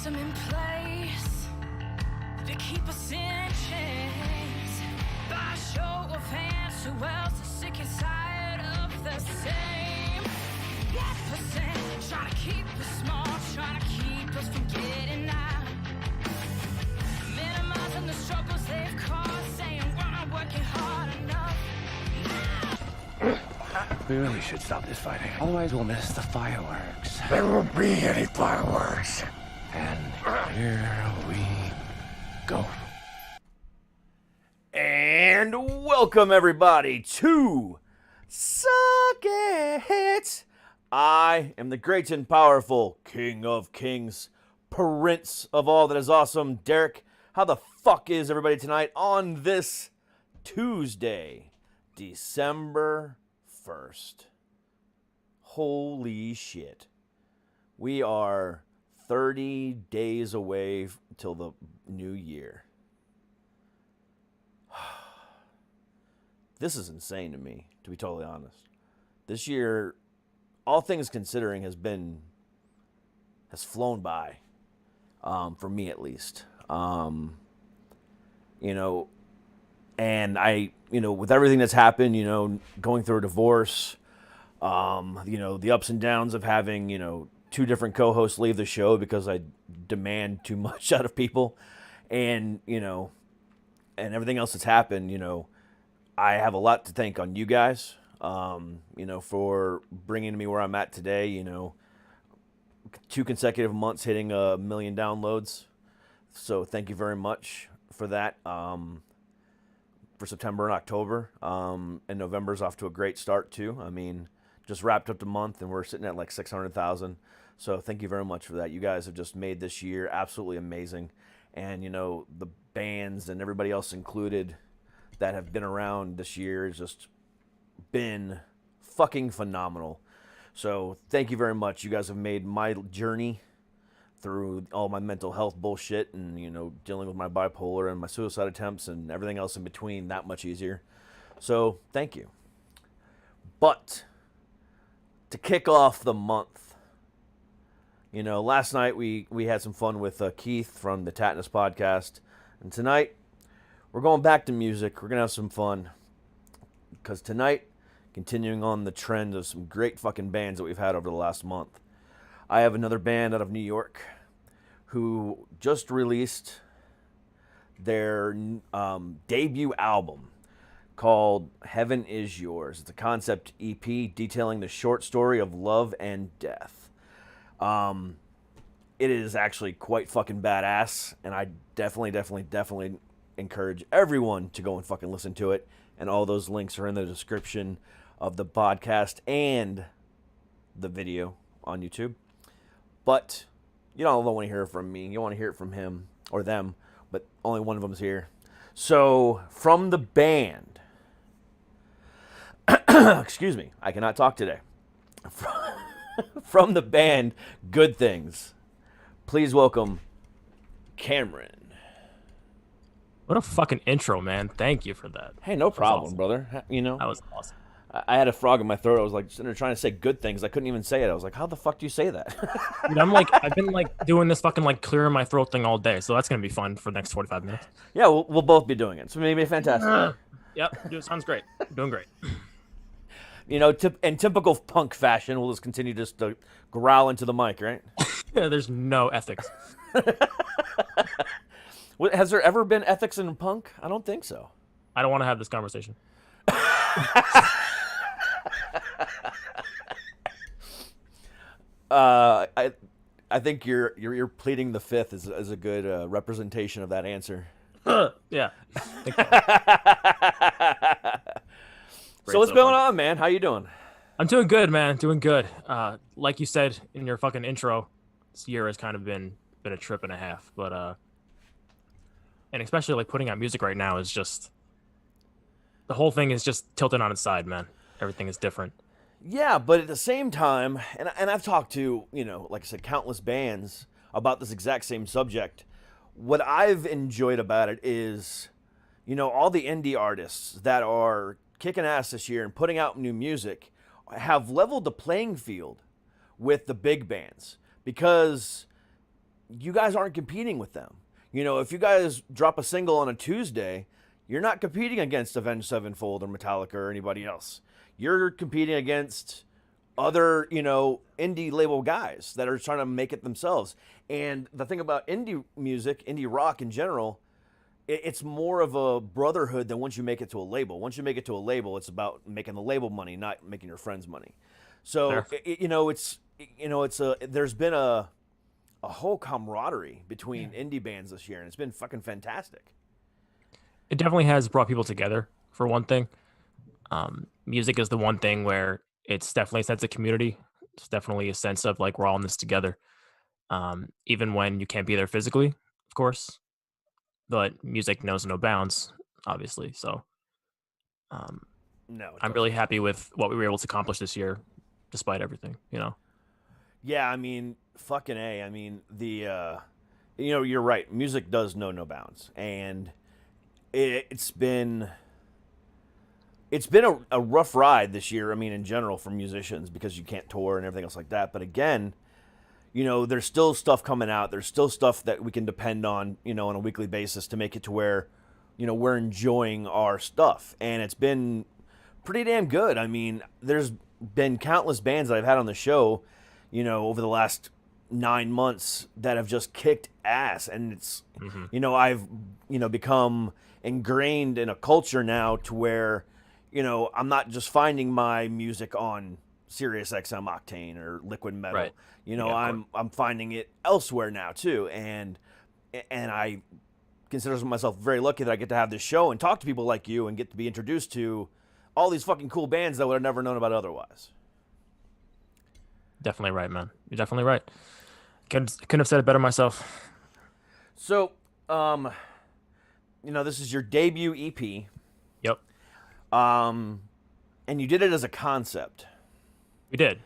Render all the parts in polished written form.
system in place to keep us in chains. By show of hands, who else is sick and tired of the same 1%? Trying to keep us small, trying to keep us from getting out. Minimizing the struggles they've caused, saying we're not working hard enough. We really should stop this fighting. Otherwise, we'll miss the fireworks. There won't be any fireworks. And here we go. And welcome, everybody, to Suck It. I am the great and powerful King of Kings, Prince of all that is awesome, Derek. How the fuck is everybody tonight on this Tuesday, December 1st? Holy shit. We are 30 days away till the new year. This is insane to me, to be totally honest. This year, all things considering, has flown by, for me at least. And I, with everything that's happened, going through a divorce, the ups and downs of having, two different co-hosts leave the show because I demand too much out of people, and and everything else that's happened, I have a lot to thank on you guys, for bringing me where I'm at today. 2 consecutive months hitting 1 million downloads, so thank you very much for that. For September and October, and November's off to a great start too. I mean, just wrapped up the month and we're sitting at like 600,000. So thank you very much for that. You guys have just made this year absolutely amazing. And the bands and everybody else included that have been around this year has just been fucking phenomenal. So thank you very much. You guys have made my journey through all my mental health bullshit and, dealing with my bipolar and my suicide attempts and everything else in between that much easier. So thank you. But to kick off the month, last night we had some fun with Keith from the Tatnus podcast. And tonight we're going back to music. We're going to have some fun because tonight, continuing on the trend of some great fucking bands that we've had over the last month, I have another band out of New York who just released their debut album called Heaven Is Yours. It's a concept EP detailing the short story of love and death. It is actually quite fucking badass, and I definitely encourage everyone to go and fucking listen to it. And all those links are in the description of the podcast and the video on YouTube. But you don't want to hear it from me. You want to hear it from him or them, but only one of them is here. So from the band, excuse me, I cannot talk today. From the band Good Things, please welcome Cameron. What a fucking intro, man. Thank you for that. Hey, no problem, awesome. Brother. That was awesome. I had a frog in my throat. I was like sitting there trying to say good things. I couldn't even say it. I was like, how the fuck do you say that? Dude, I've been doing this fucking clearing my throat thing all day, so that's gonna be fun for the next 45 minutes. Yeah, we'll both be doing it. So maybe fantastic. Yep, dude, sounds great. Doing great. In typical punk fashion, we'll just continue just to growl into the mic, right? Yeah, there's no ethics. Has there ever been ethics in punk? I don't think so. I don't want to have this conversation. I think you're pleading the fifth is a good representation of that answer. Yeah. So what's going on, man? How you doing? I'm doing good, man. Doing good. Like you said in your fucking intro, this year has kind of been a trip and a half, but and especially putting out music right now is just, the whole thing is just tilted on its side, man. Everything is different. Yeah, but at the same time, and I've talked to, like I said, countless bands about this exact same subject. What I've enjoyed about it is, all the indie artists that are kicking ass this year and putting out new music have leveled the playing field with the big bands, because you guys aren't competing with them. You know, if you guys drop a single on a Tuesday, you're not competing against Avenged Sevenfold or Metallica or anybody else. You're competing against other, you know, indie label guys that are trying to make it themselves. And the thing about indie music, indie rock in general, it's more of a brotherhood than once you make it to a label. Once you make it to a label, it's about making the label money, not making your friends money. So, there's been a whole camaraderie between indie bands this year, and it's been fucking fantastic. It definitely has brought people together, for one thing. Music is the one thing where it's definitely a sense of community. It's definitely a sense of like we're all in this together. Even when you can't be there physically, of course. But music knows no bounds, obviously. So No, I'm really happy with what we were able to accomplish this year, despite everything, you know? Yeah, I mean, fucking A. I mean, you're right. Music does know no bounds. And it's been a rough ride this year, I mean, in general for musicians because you can't tour and everything else like that. But again, you know, there's still stuff coming out. There's still stuff that we can depend on, you know, on a weekly basis to make it to where, you know, we're enjoying our stuff. And it's been pretty damn good. I mean, there's been countless bands that I've had on the show, you know, over the last 9 months that have just kicked ass. And it's, you know, I've, you know, become ingrained in a culture now to where, you know, I'm not just finding my music on Sirius XM Octane or Liquid Metal. Right. You know, Yeah, I'm finding it elsewhere now too, and I consider myself very lucky that I get to have this show and talk to people like you and get to be introduced to all these fucking cool bands that I would have never known about otherwise. Definitely right, man. You're definitely right. Couldn't have said it better myself. So, you know, this is your debut EP. Yep, And you did it as a concept. we did.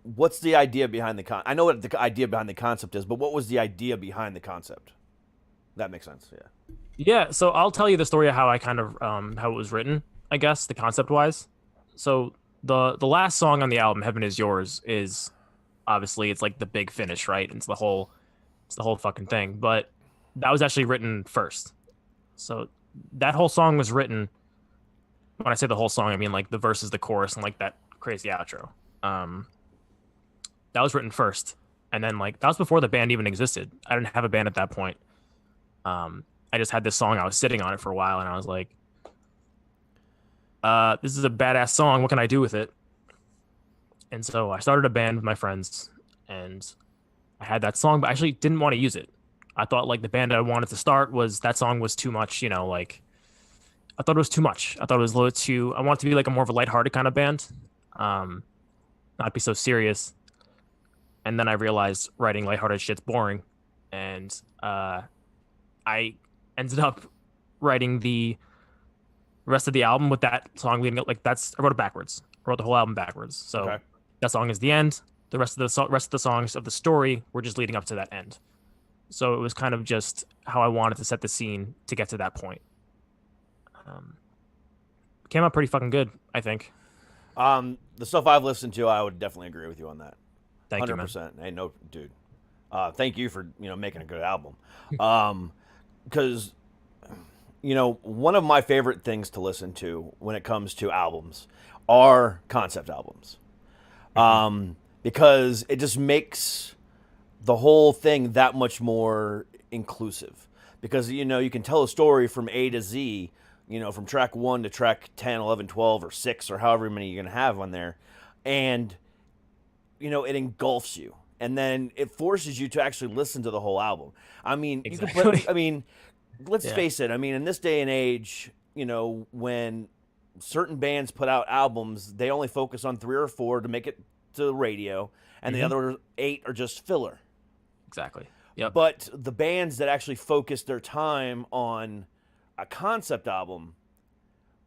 What's the idea behind I know what the idea behind the concept is, but what was the idea behind the concept? That makes sense, yeah. Yeah, so I'll tell you the story of how I kind of how it was written, I guess, the concept wise. So the last song on the album, Heaven Is Yours, is obviously it's like the big finish, right? It's the whole fucking thing. But that was actually written first. So that whole song was written. When I say the whole song, I mean like the verses, the chorus, and like that crazy outro. That was written first, and then like that was before the band even existed. I didn't have a band at that point. I just had this song. I was sitting on it for a while, and I was like, "This is a badass song. What can I do with it?" And so I started a band with my friends, and I had that song, but I actually didn't want to use it. I thought like the band I wanted to start was that song was too much, you know, like I thought it was too much. I thought it was a little too. I wanted to be like a more of a lighthearted kind of band, not be so serious. And then I realized writing lighthearted shit's boring, and I ended up writing the rest of the album with that song leading up. Like I wrote it backwards. I wrote the whole album backwards. So Okay. that song is the end. The rest of the songs of the story were just leading up to that end. So it was kind of just how I wanted to set the scene to get to that point. Came out pretty fucking good, I think. The stuff I've listened to, I would definitely agree with you on that. Thank you, man. 100%. Hey, no, dude. Thank you for, you know, making a good album. Because, you know, one of my favorite things to listen to when it comes to albums are concept albums. Because it just makes the whole thing that much more inclusive. Because, you know, you can tell a story from A to Z, you know, from track 1 to track 10, 11, 12, or 6, or however many you're going to have on there. And, you know, it engulfs you. And then it forces you to actually listen to the whole album. I mean, Exactly. Let's face it. I mean, in this day and age, you know, when certain bands put out albums, they only focus on 3 or 4 to make it to the radio, and the other 8 are just filler. Exactly. Yep. But the bands that actually focus their time on a concept album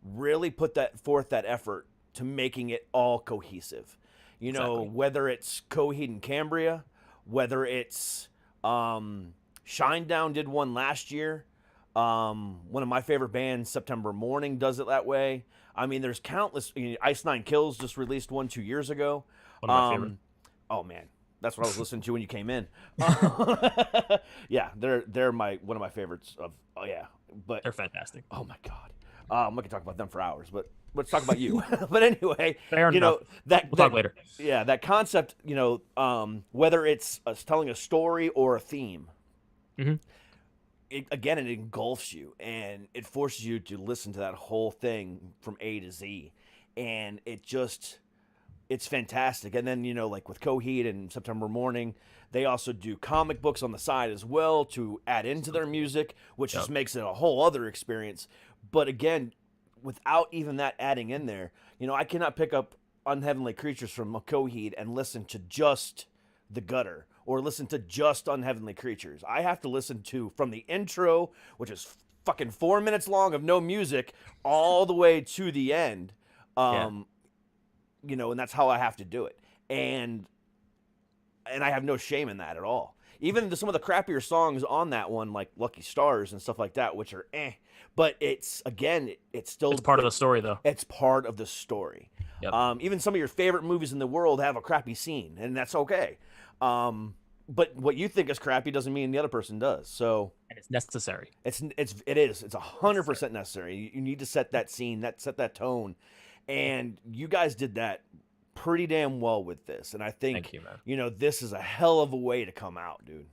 really put forth that effort to making it all cohesive. You know, Exactly. whether it's Coheed and Cambria, whether it's Shinedown did one last year. One of my favorite bands, September Morning, does it that way. I mean, there's countless. Ice Nine Kills just released one 2 years ago. One of my favorite. Oh man, That's what I was listening to when you came in. Yeah, they're one of my favorites of. Oh yeah, but They're fantastic. oh my god, we can talk about them for hours, but let's talk about you. But anyway, Fair you enough. know that We'll that, talk later. Yeah, that concept. Whether it's telling a story or a theme, Mhm. again, it engulfs you and it forces you to listen to that whole thing from A to Z, and it's fantastic. And then, like with Coheed and September Morning, they also do comic books on the side as well to add into their music, which just makes it a whole other experience. But again, without even that adding in there, I cannot pick up Unheavenly Creatures from Coheed and listen to just the gutter or listen to just Unheavenly Creatures. I have to listen to from the intro, which is fucking 4 minutes long of no music, all the way to the end. And that's how I have to do it. And I have no shame in that at all. Even some of the crappier songs on that one, like Lucky Stars and stuff like that, which are but it's still It's part of the story, though. It's part of the story. Yep. Even some of your favorite movies in the world have a crappy scene, and that's okay. But what you think is crappy doesn't mean the other person does. So And it's necessary. it is. It's 100% necessary. You need to set that scene, set that tone. And you guys did that pretty damn well with this. And I think, Thank you, man. This is a hell of a way to come out, dude.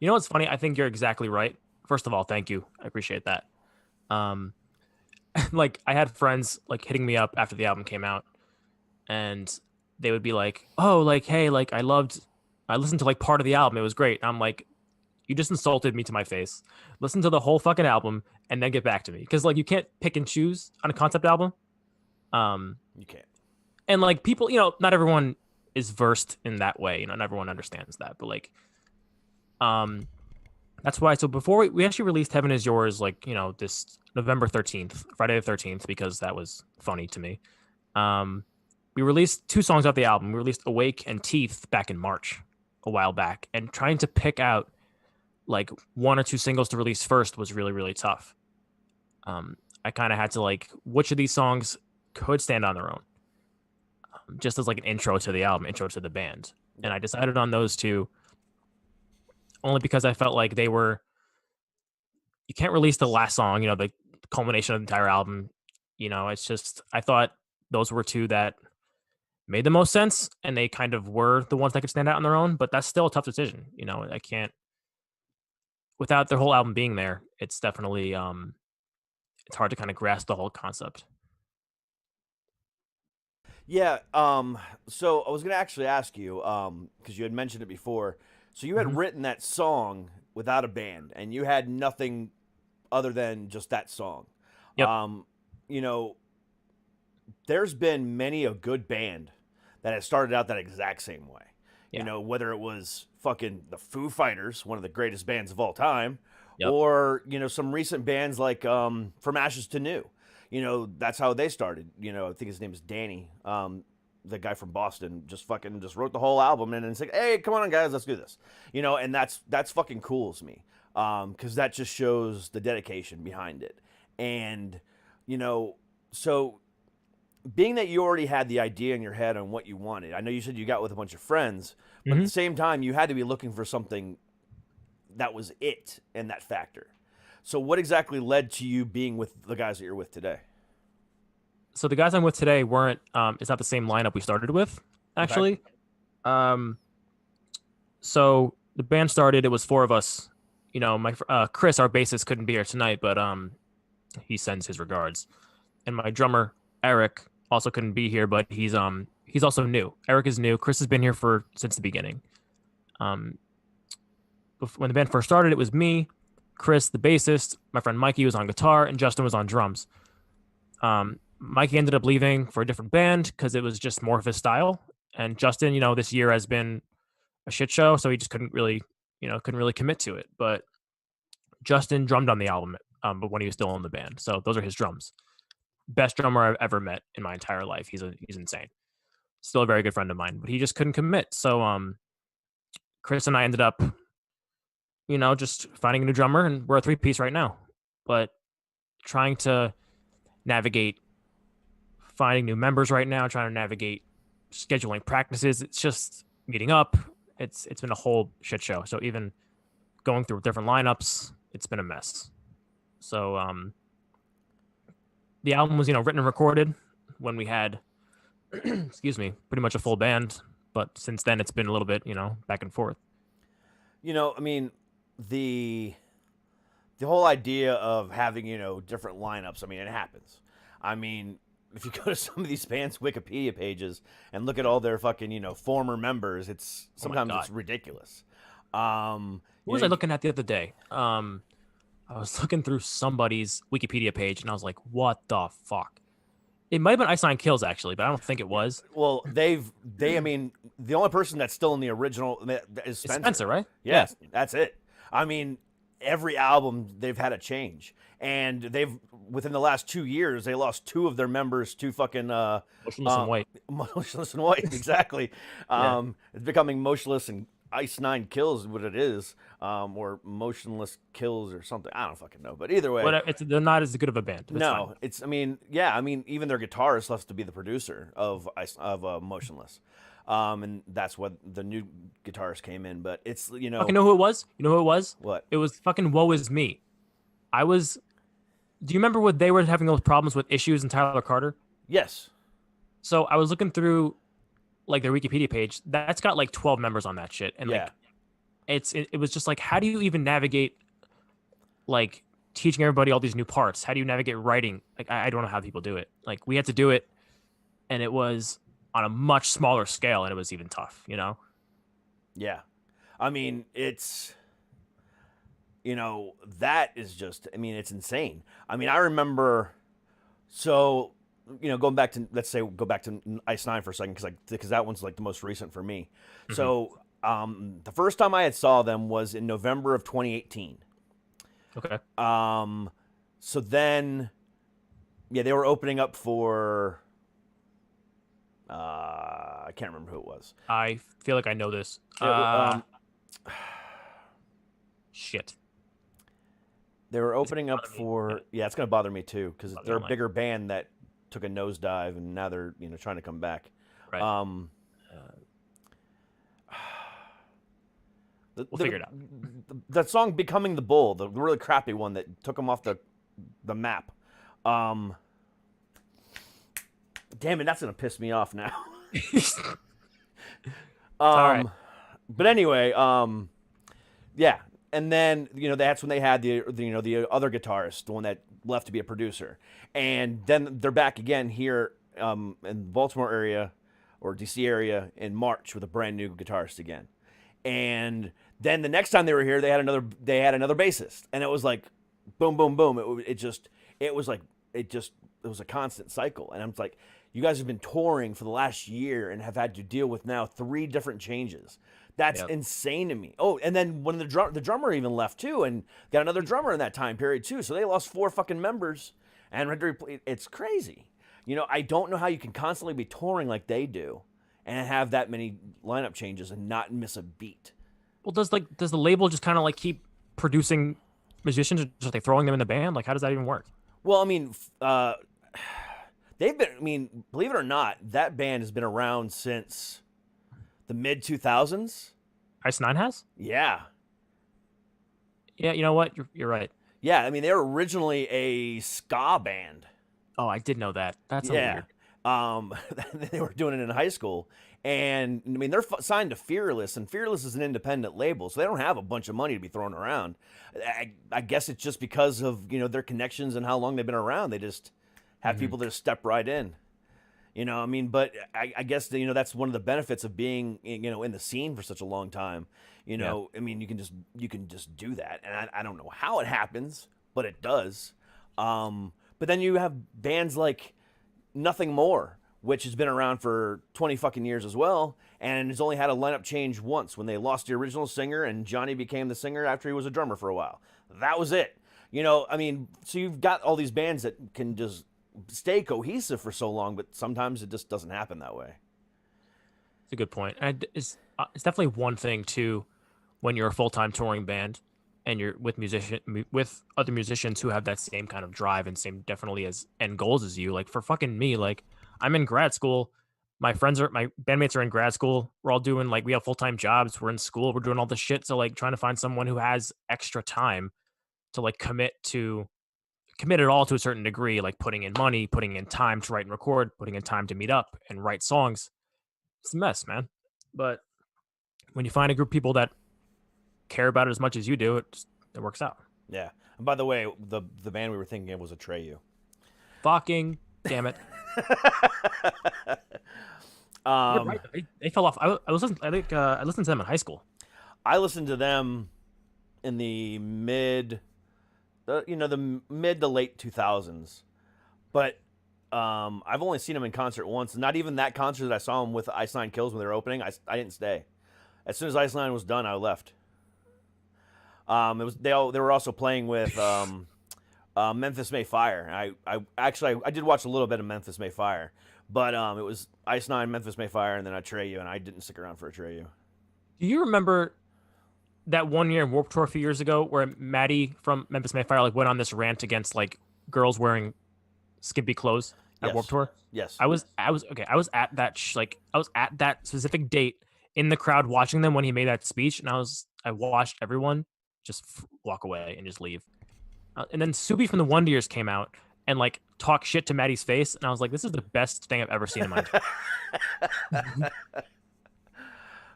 You know what's funny? I think you're exactly right. First of all, thank you. I appreciate that. Like I had friends like hitting me up after the album came out, and they would be like, "Oh, like hey, like I listened to like part of the album. It was great." And I'm like, "You just insulted me to my face. Listen to the whole fucking album and then get back to me." Because like you can't pick and choose on a concept album. You can't. And like people, not everyone is versed in that way. Not everyone understands that. But like, that's why. So before we actually released Heaven Is Yours, like, this November 13th, Friday the 13th, because that was funny to me. We released 2 songs off the album. We released Awake and Teeth back in March, a while back. And trying to pick out like 1 or 2 singles to release first was really, really tough. I kind of had to like, which of these songs could stand on their own? Just as like an intro to the album, intro to the band. And I decided on those 2 only because I felt like you can't release the last song, the culmination of the entire album. It's just, I thought those were 2 that made the most sense, and they kind of were the ones that could stand out on their own, but that's still a tough decision. I can't, without the whole album being there, it's definitely, it's hard to kind of grasp the whole concept. Yeah. So I was going to actually ask you, because you had mentioned it before. So you had written that song without a band, and you had nothing other than just that song. Yep. There's been many a good band that has started out that exact same way. Yeah. Whether it was fucking the Foo Fighters, one of the greatest bands of all time, Yep. or, some recent bands like From Ashes to New. That's how they started. I think his name is Danny, the guy from Boston, just wrote the whole album and then said, "Hey, come on, guys, let's do this." And that's fucking cool to me, because that just shows the dedication behind it. And so being that you already had the idea in your head on what you wanted, I know you said you got with a bunch of friends, but at the same time, you had to be looking for something that was it and that factor. So what exactly led to you being with the guys that you're with today? So the guys I'm with today weren't, it's not the same lineup we started with, actually. Okay. So the band started, it was 4 of us. My Chris, our bassist, couldn't be here tonight, but he sends his regards. And my drummer, Eric, also couldn't be here, but he's also new. Eric is new. Chris has been here since the beginning. When the band first started, it was me, Chris, the bassist, my friend Mikey was on guitar, and Justin was on drums. Mikey ended up leaving for a different band because it was just more of his style. And Justin, this year has been a shit show, so he just couldn't really commit to it. But Justin drummed on the album, but when he was still in the band. So those are his drums. Best drummer I've ever met in my entire life. He's insane. Still a very good friend of mine, but he just couldn't commit. So Chris and I ended up, just finding a new drummer, and we're a 3-piece right now. But trying to navigate finding new members right now, trying to navigate scheduling practices, it's just meeting up. It's been a whole shit show. So even going through different lineups, it's been a mess. So the album was, written and recorded when we had, excuse me, pretty much a full band. But since then, it's been a little bit, back and forth. I mean, the whole idea of having, different lineups, I mean, it happens. I mean, if you go to some of these bands' Wikipedia pages and look at all their fucking, former members, it's sometimes it's ridiculous. What was I looking at the other day? I was looking through somebody's Wikipedia page and I was like, what the fuck? It might have been Ice Nine Kills, actually, but I don't think it was. Well, I mean, the only person that's still in the original is Spencer. It's Spencer, right? Yes, yeah. That's it. I mean, every album they've had a change. And within the last 2 years, they lost 2 of their members to fucking Motionless and White. Motionless and White, exactly. It's becoming Motionless and Ice Nine Kills is what it is, or Motionless Kills or something. I don't fucking know, but either way, they're not as good of a band. No, it's. I mean, yeah, I mean, even their guitarist left to be the producer of Motionless, and that's what the new guitarist came in. But it's Okay, know who it was? You know who it was? What? It was fucking Woe Is Me. Do you remember what they were having those problems with Issues and Tyler Carter? Yes. So I was looking through like their Wikipedia page. That's got like 12 members on that shit. And like it was just like, how do you even navigate like teaching everybody all these new parts? How do you navigate writing? Like I don't know how people do it. Like we had to do it and it was on a much smaller scale and it was even tough, Yeah. I mean, it's that is just, I mean, it's insane. I mean, I remember, going back to, let's say, go back to Ice Nine for a second, because that one's like the most recent for me. Mm-hmm. So the first time I had saw them was in November of 2018. Okay. So then, they were opening up for, I can't remember who it was. I feel like I know this. Shit. They were opening up for, it's going to bother me too, because they're a bigger band that took a nosedive and now they're, trying to come back. Right. We'll figure it out. That song Becoming the Bull, the really crappy one that took them off the map. Damn it, that's going to piss me off now. All right. But anyway, yeah. And then, that's when they had the other guitarist, the one that left to be a producer. And then they're back again here in the Baltimore area or DC area in March with a brand new guitarist again. And then the next time they were here, they had another bassist. And it was like boom, boom, boom. It was a constant cycle. And I'm like, you guys have been touring for the last year and have had to deal with now 3 different changes. That's insane to me. Oh, and then when the drummer even left too, and got another drummer in that time period too. So they lost 4 fucking members, and it's crazy. I don't know how you can constantly be touring like they do, and have that many lineup changes and not miss a beat. Well, does the label just kind of like keep producing musicians, or just like throwing them in the band? Like, how does that even work? Well, I mean, they've been. I mean, believe it or not, that band has been around since the mid 2000s. Ice Nine has? Yeah. Yeah, you know what? You're right. Yeah, I mean, they were originally a ska band. Oh, I did know that. That's weird. They were doing it in high school. And, I mean, they're signed to Fearless, and Fearless is an independent label, so they don't have a bunch of money to be thrown around. I guess it's just because of, their connections and how long they've been around. They just have people that just step right in. I mean, but I guess, that's one of the benefits of being, in the scene for such a long time. I mean, you can just do that. And I don't know how it happens, but it does. But then you have bands like Nothing More, which has been around for 20 fucking years as well, and has only had a lineup change once when they lost the original singer and Johnny became the singer after he was a drummer for a while. That was it. I mean, so you've got all these bands that can just stay cohesive for so long, but sometimes it just doesn't happen that way. It's a good point. And it's definitely one thing too, when you're a full-time touring band and you're with other musicians who have that same kind of drive and same definitely as end goals as you. Like for fucking me, like I'm in grad school, my bandmates are in grad school. We're all doing like we have full-time jobs. We're in school. We're doing all this shit. So like trying to find someone who has extra time to like commit it all to a certain degree, like putting in money, putting in time to write and record, putting in time to meet up and write songs. It's a mess, man. But when you find a group of people that care about it as much as you do, it works out. Yeah. And by the way, the band we were thinking of was Atreyu. Fucking damn it. You're right. They fell off. I listened to them in high school. I listened to them in the mid to late 2000s, but I've only seen them in concert once. Not even that concert that I saw them with Ice Nine Kills when they were opening. I didn't stay. As soon as Ice Nine was done, I left. They were also playing with Memphis May Fire. I did watch a little bit of Memphis May Fire, but it was Ice Nine, Memphis May Fire, and then Atreyu, and I didn't stick around for Atreyu. Do you remember that one year in Warped Tour a few years ago where Maddie from Memphis May Fire like went on this rant against like girls wearing skimpy clothes at Warped Tour? Yes. I was at that I was at that specific date in the crowd watching them when he made that speech, and I watched everyone just walk away and just leave. And then Subi from the Wonder Years came out and like talk shit to Maddie's face, and I was like, this is the best thing I've ever seen in my life.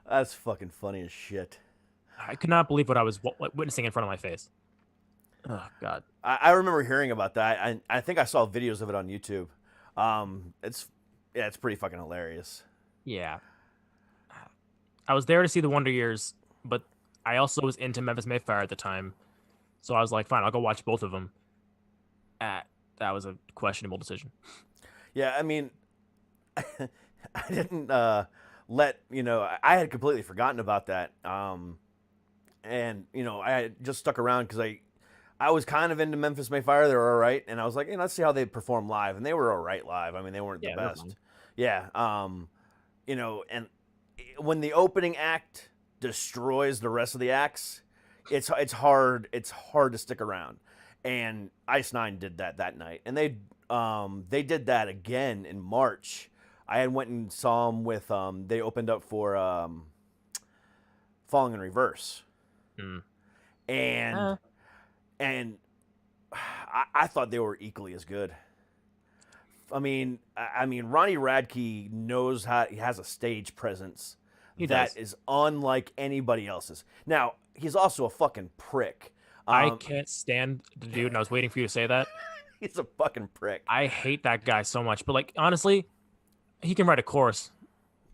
That's fucking funny as shit. I could not believe what I was witnessing in front of my face. Oh God. I remember hearing about that. I think I saw videos of it on YouTube. It's pretty fucking hilarious. Yeah. I was there to see the Wonder Years, but I also was into Memphis May Fire at the time. So I was like, fine, I'll go watch both of them. That was a questionable decision. Yeah, I mean, I didn't I had completely forgotten about that. And, I had just stuck around because I was kind of into Memphis May Fire. They were all right. And I was like, let's see how they perform live. And they were all right live. I mean, they weren't the best. Yeah. And when the opening act destroys the rest of the acts, it's hard to stick around. And Ice Nine did that night. And they did that again in March. I had went and saw them with they opened up for Falling in Reverse. And I thought they were equally as good. I mean Ronnie Radke knows how he has a stage presence that is unlike anybody else's. Now, he's also a fucking prick. I can't stand the dude, and I was waiting for you to say that. He's a fucking prick. I hate that guy so much. But like honestly, he can write a chorus.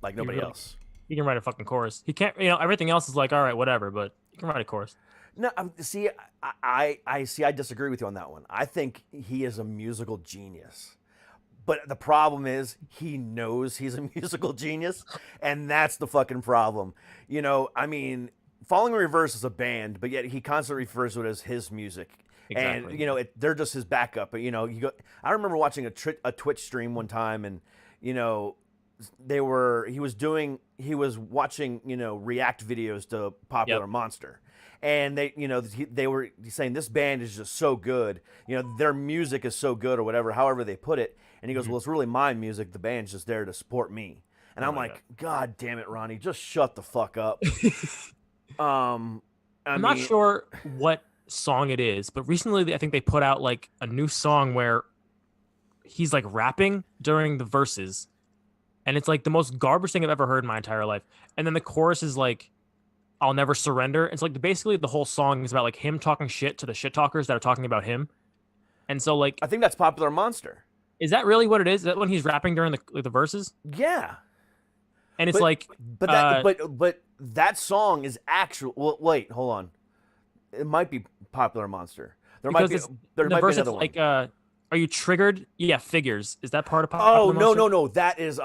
Like nobody else. He can write a fucking chorus. He can't, everything else is like, all right, whatever, but he can write a chorus. No, see, I disagree with you on that one. I think he is a musical genius. But the problem is he knows he's a musical genius, and that's the fucking problem. Falling in Reverse is a band, but yet he constantly refers to it as his music. Exactly. And, they're just his backup. But, I remember watching a Twitch stream one time, and, he was watching, react videos to Popular Monster. And they were saying this band is just so good. Their music is so good or whatever, however they put it. And he goes, well, it's really my music. The band's just there to support me. And I'm like, God damn it, Ronnie, just shut the fuck up. I'm not sure what song it is, but recently I think they put out like a new song where he's like rapping during the verses. And it's like the most garbage thing I've ever heard in my entire life. And then the chorus is like, I'll never surrender. It's like basically the whole song is about like him talking shit to the shit talkers that are talking about him. And so like, I think that's Popular Monster. Is that really what it is? Is that when he's rapping during the verses? Yeah. And it's but that song is actual. Well, wait, hold on. It might be Popular Monster. There might be another one. Like, are you triggered? Yeah, Figures. Is that part of Popular Monster? Oh no. That is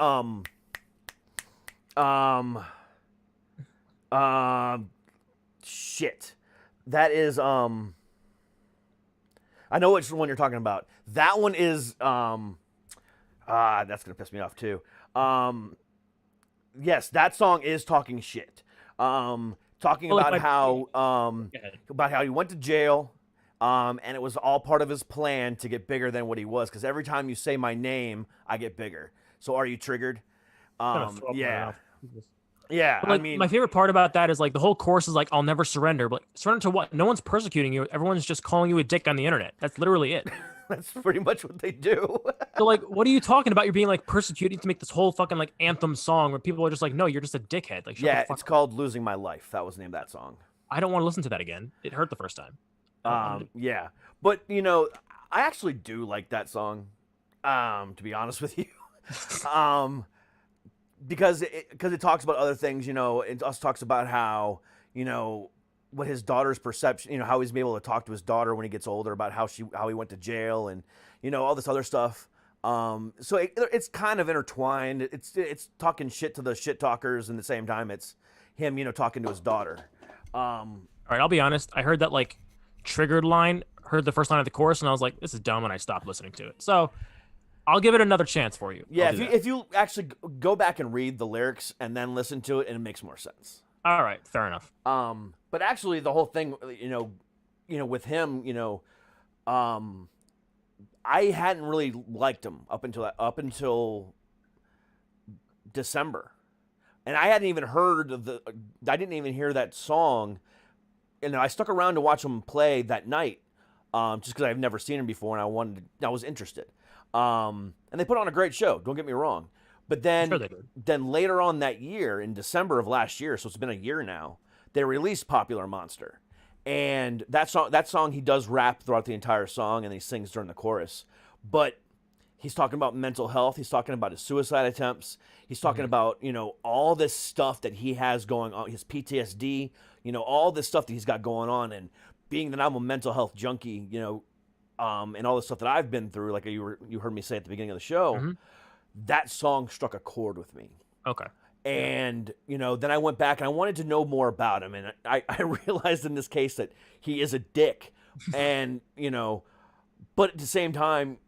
shit. That is I know which one you're talking about. That one is that's gonna piss me off too. Yes, that song is talking shit. Talking about how he went to jail, and it was all part of his plan to get bigger than what he was. Because every time you say my name, I get bigger. So are you triggered? Gonna throw up in my Yeah. mouth. Yeah. But, like, I mean, my favorite part about that is like the whole chorus is like, "I'll never surrender." But like, surrender to what? No one's persecuting you. Everyone's just calling you a dick on the internet. That's literally it. that's pretty much what they do. So like, what are you talking about? You're being like persecuted to make this whole fucking like anthem song where people are just like, "No, you're just a dickhead." Like, shut Yeah, the fuck it's up. called Losing My Life. That was the name of that song. I don't want to listen to that again. It hurt the first time. Yeah. But, you know, I actually do like that song, to be honest with you. Because it talks about other things, you know, it also talks about how, you know, what his daughter's perception, you know, how he's able to talk to his daughter when he gets older about how he went to jail and, you know, all this other stuff. So it's kind of intertwined. It's talking shit to the shit talkers, and at the same time it's him, you know, talking to his daughter. All right, I'll be honest. I heard that like triggered line, heard the first line of the chorus, and I was like, "This is dumb," and I stopped listening to it. So I'll give it another chance for you. Yeah, I'll do that. if you actually go back and read the lyrics and then listen to it, and it makes more sense. All right, fair enough. But actually, the whole thing, you know, with him, you know, I hadn't really liked him up until December, and I hadn't even heard I didn't even hear that song, and I stuck around to watch him play that night, just because I've never seen him before, and I was interested. And they put on a great show. Don't get me wrong, but then Sure they did. then later on that year, in December of last year, so it's been a year now, they released Popular Monster. And that song he does rap throughout the entire song, and he sings during the chorus. But he's talking about mental health. He's talking about his suicide attempts. He's talking about, you know, all this stuff that he has going on, his PTSD, you know, all this stuff that he's got going on. And being that I'm a mental health junkie, you know, and all the stuff that I've been through, like you heard me say at the beginning of the show, that song struck a chord with me. Okay. And, you know, then I went back and I wanted to know more about him. And I realized in this case that he is a dick. And, you know, but at the same time,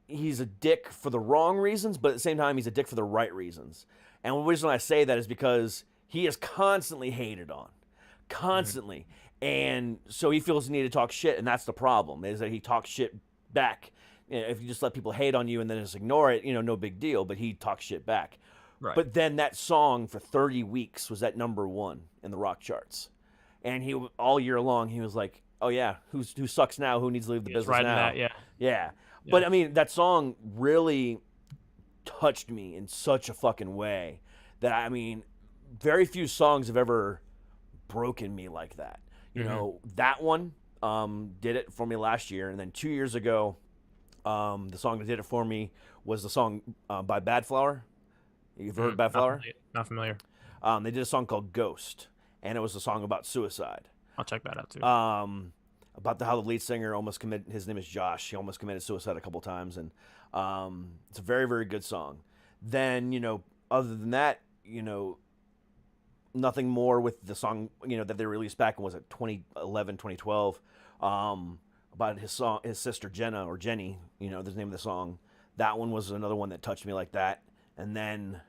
he's a dick for the wrong reasons, but at the same time, he's a dick for the right reasons. And the reason I say that is because he is constantly hated on. Constantly. And so he feels the need to talk shit, and that's the problem, is that he talks shit back. You know, if you just let people hate on you and then just ignore it, you know, no big deal, but he talks shit back. Right. But then that song for 30 weeks was at #1 in the rock charts. And he all year long, he was like, oh yeah, who sucks now? Who needs to leave the business riding now? that, yeah. Yeah. But I mean, that song really touched me in such a fucking way that, I mean, very few songs have ever broken me like that. You know, that one did it for me last year. And then 2 years ago, the song that did it for me was the song by Bad Flower. You've heard Bad Flower? Not familiar. They did a song called Ghost, and it was a song about suicide. I'll check that out too. About how the lead singer almost committed, his name is Josh, he almost committed suicide a couple times, and it's a very, very good song. Then, you know, other than that, you know, nothing more with the song, you know, that they released back in, was it 2011, 2012, about his sister Jenna, or Jenny, you know, the name of the song. That one was another one that touched me like that. And then,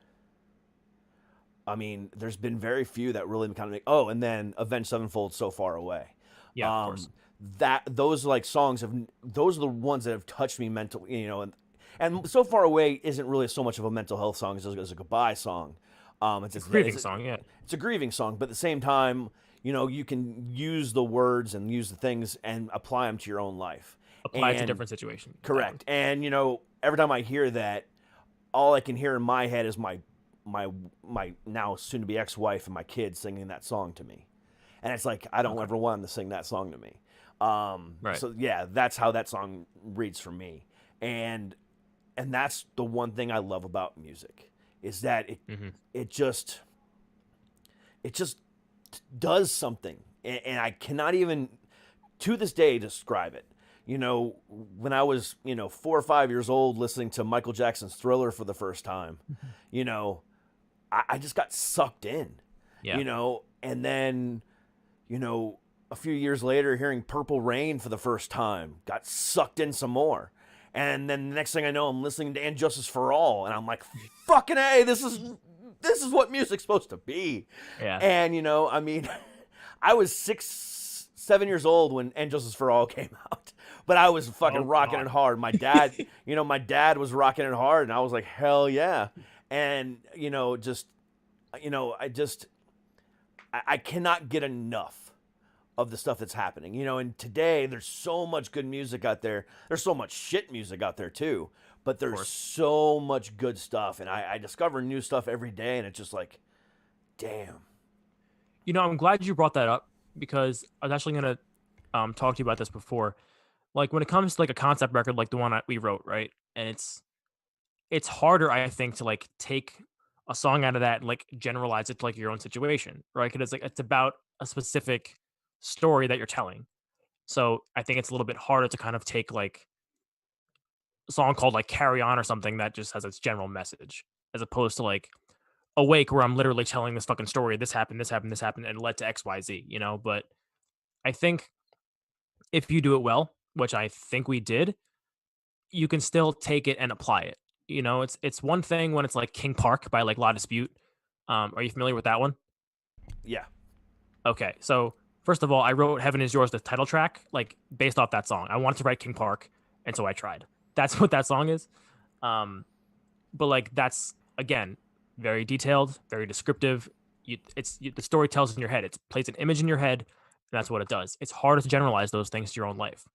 I mean, there's been very few that really kind of make, and then Avenged Sevenfold, So Far Away. Yeah, of course. Those like songs those are the ones that have touched me mentally, you know, and So Far Away isn't really so much of a mental health song as a goodbye song. It's a grieving song, yeah. It's a grieving song, but at the same time, you know, you can use the words and use the things and apply them to your own life. Apply it to different situations. Correct. And, you know, every time I hear that, all I can hear in my head is my now soon to be ex-wife and my kids singing that song to me. And it's like, I don't ever want them to sing that song to me. Right. So yeah, that's how that song reads for me. And that's the one thing I love about music, is that it just does something. And I cannot even to this day describe it. You know, when I was, you know, 4 or 5 years old listening to Michael Jackson's Thriller for the first time, you know, I just got sucked in, you know, and then, you know, a few years later hearing Purple Rain for the first time, got sucked in some more. And then the next thing I know, I'm listening to And Justice for All, and I'm like, fucking A, this is what music's supposed to be. Yeah. And, you know, I mean, I was 7 years old when And Justice for All came out, but I was fucking rocking it hard. My dad, you know, my dad was rocking it hard, and I was like, hell yeah. And, I cannot get enough of the stuff that's happening. And today there's so much good music out there. There's so much shit music out there too, but there's so much good stuff. And I discover new stuff every day, and it's just like, damn. I'm glad you brought that up, because I was actually going to talk to you about this before. Like, when it comes to like a concept record like the one we wrote, right? And it's harder, I think, to like take a song out of that and like generalize it to like your own situation, right? Because it's about a specific story that you're telling. So I think it's a little bit harder to kind of take like a song called like Carry On or something that just has its general message, as opposed to like Awake, where I'm literally telling this fucking story. This happened, this happened, this happened, and it led to XYZ, But I think if you do it well, which I think we did, you can still take it and apply it. It's one thing when it's like King Park by like La Dispute. Are you familiar with that one? Yeah. Okay, so first of all, I wrote Heaven Is Yours, the title track, like based off that song. I wanted to write King Park, and so I tried. That's what that song is. But like that's, again, very detailed, very descriptive. The story tells in your head. It plays an image in your head, and that's what it does. It's harder to generalize those things to your own life.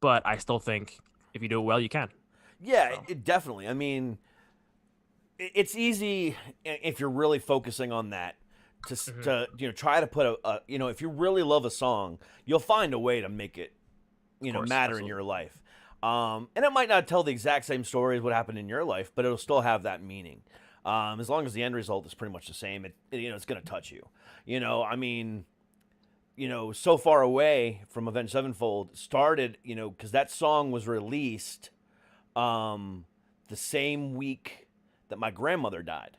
But I still think if you do it well, you can. Yeah, it definitely. I mean, it's easy if you're really focusing on that to try to put if you really love a song, you'll find a way to make it matter absolutely. in your life. And it might not tell the exact same story as what happened in your life, but it'll still have that meaning. As long as the end result is pretty much the same, it's going to touch you. I mean, So Far Away from Avenged Sevenfold started, because that song was released the same week that my grandmother died.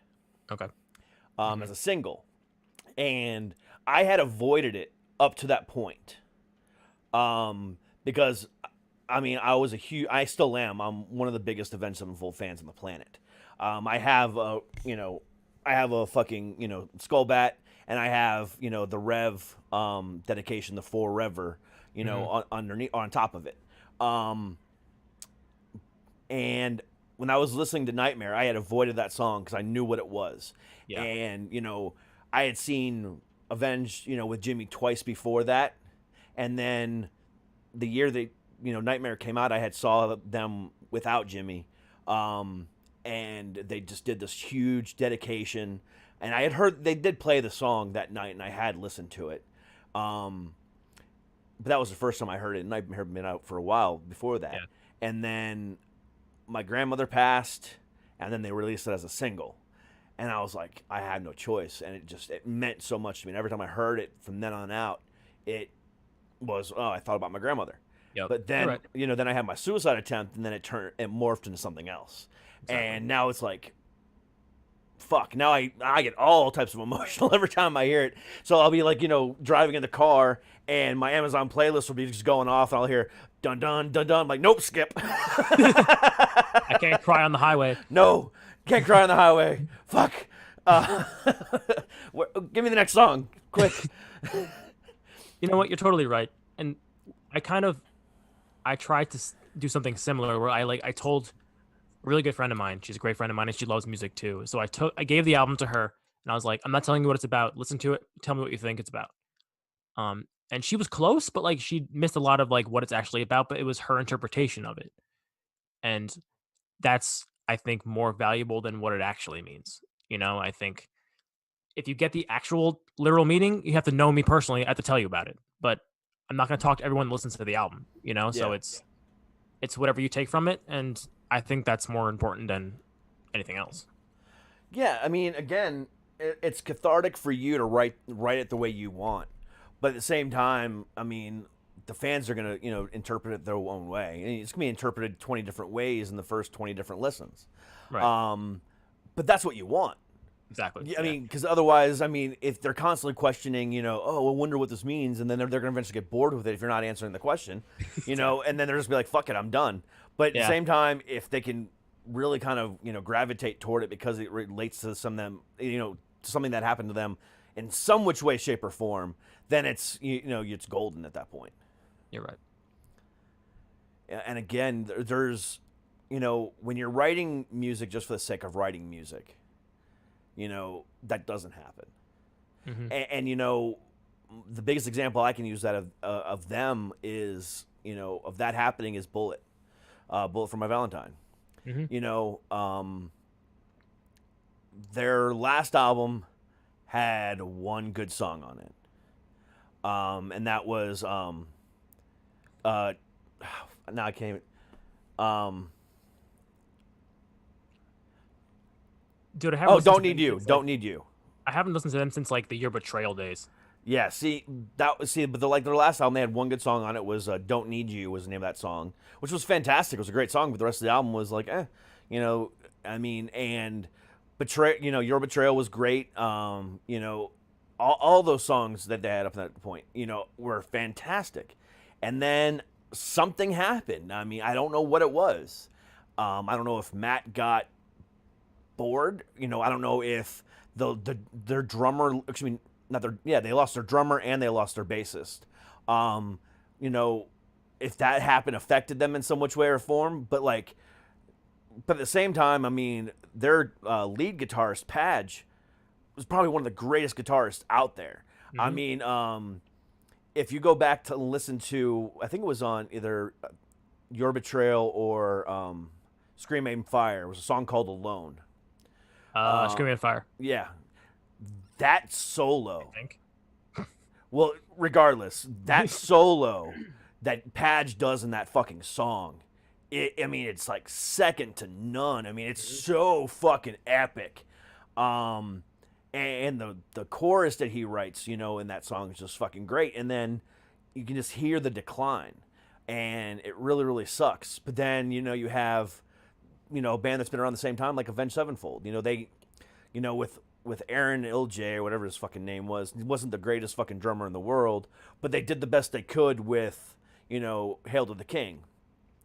Okay. As a single. And I had avoided it up to that point. Because, I mean, I still am. I'm one of the biggest Avenged Sevenfold fans on the planet. I have a fucking, skull bat. And I have, the Rev dedication, the Forever, underneath, on top of it. And when I was listening to Nightmare, I had avoided that song because I knew what it was. Yeah. And, I had seen Avenged, with Jimmy twice before that. And then the year that, Nightmare came out, I had saw them without Jimmy. And they just did this huge dedication. And I had heard they did play the song that night, and I had listened to it. But that was the first time I heard it, and I've been out for a while before that. Yeah. And then my grandmother passed, and then they released it as a single. And I was like, I had no choice, and it meant so much to me. And every time I heard it from then on out, it was, I thought about my grandmother. Yep. But then, then I had my suicide attempt, and then it morphed into something else. Exactly. And now it's like, fuck, now I get all types of emotional every time I hear it. So I'll be like, driving in the car, and my Amazon playlist will be just going off, and I'll hear dun dun dun dun. I'm like, nope, skip. I can't cry on the highway. No, can't cry on the highway. Fuck. Give me the next song, quick. You know what? You're totally right. And I tried to do something similar where I told a really good friend of mine. She's a great friend of mine, and she loves music too. So I gave the album to her, and I was like, I'm not telling you what it's about. Listen to it. Tell me what you think it's about. And she was close, but like she missed a lot of like what it's actually about, but it was her interpretation of it. And that's, I think, more valuable than what it actually means. I think if you get the actual literal meaning, you have to know me personally. I have to tell you about it, but I'm not going to talk to everyone that listens to the album, So it's whatever you take from it. And I think that's more important than anything else. Yeah. I mean, again, it's cathartic for you to write it the way you want. But at the same time, I mean, the fans are going to, interpret it their own way. And it's going to be interpreted 20 different ways in the first 20 different listens. Right. But that's what you want. Exactly. I mean, because otherwise, I mean, if they're constantly questioning, I wonder what this means, and then they're going to eventually get bored with it if you're not answering the question, and then they're just be like, fuck it, I'm done. But at the same time, if they can really kind of, gravitate toward it because it relates to something that happened to them in some which way, shape, or form, then it's, it's golden at that point. You're right. And again, there's you know, when you're writing music just for the sake of writing music, you know, that doesn't happen. And you know, the biggest example I can use that of them is, you know, of that happening is Bullet, Bullet for My Valentine. You know, their last album had one good song on it, and that was now I can't even. Dude, I haven't listened Don't to Need them You. since, Don't Need You. I haven't listened to them since like the Year Betrayal days. Yeah, but their last album, they had one good song on it. Was "Don't Need You" was the name of that song, which was fantastic. It was a great song, but the rest of the album was like, you know. I mean, and you know, Your Betrayal was great. You know, all those songs that they had up to that point, you know, were fantastic. And then something happened. I mean, I don't know what it was. I don't know if Matt got bored. You know, I don't know if their drummer, excuse me, they lost their drummer and they lost their bassist. You know, if that happened affected them in some which way or form, but at the same time, I mean, their lead guitarist Padge was probably one of the greatest guitarists out there. I mean, if you go back to listen to, I think it was on either Your Betrayal or Scream Aim Fire, it was a song called Alone. Scream Aim Fire. Yeah. That solo. I think. Well, regardless, that solo that Padge does in that fucking song, I mean, it's like second to none. I mean, it's so fucking epic. And the chorus that he writes, you know, in that song is just fucking great. And then you can just hear the decline, and it really, really sucks. But then, you know, you have, you know, a band that's been around the same time, like Avenged Sevenfold. You know, they, you know, with Aaron Ilje or whatever his fucking name was, he wasn't the greatest fucking drummer in the world, but they did the best they could with, you know, Hail to the King.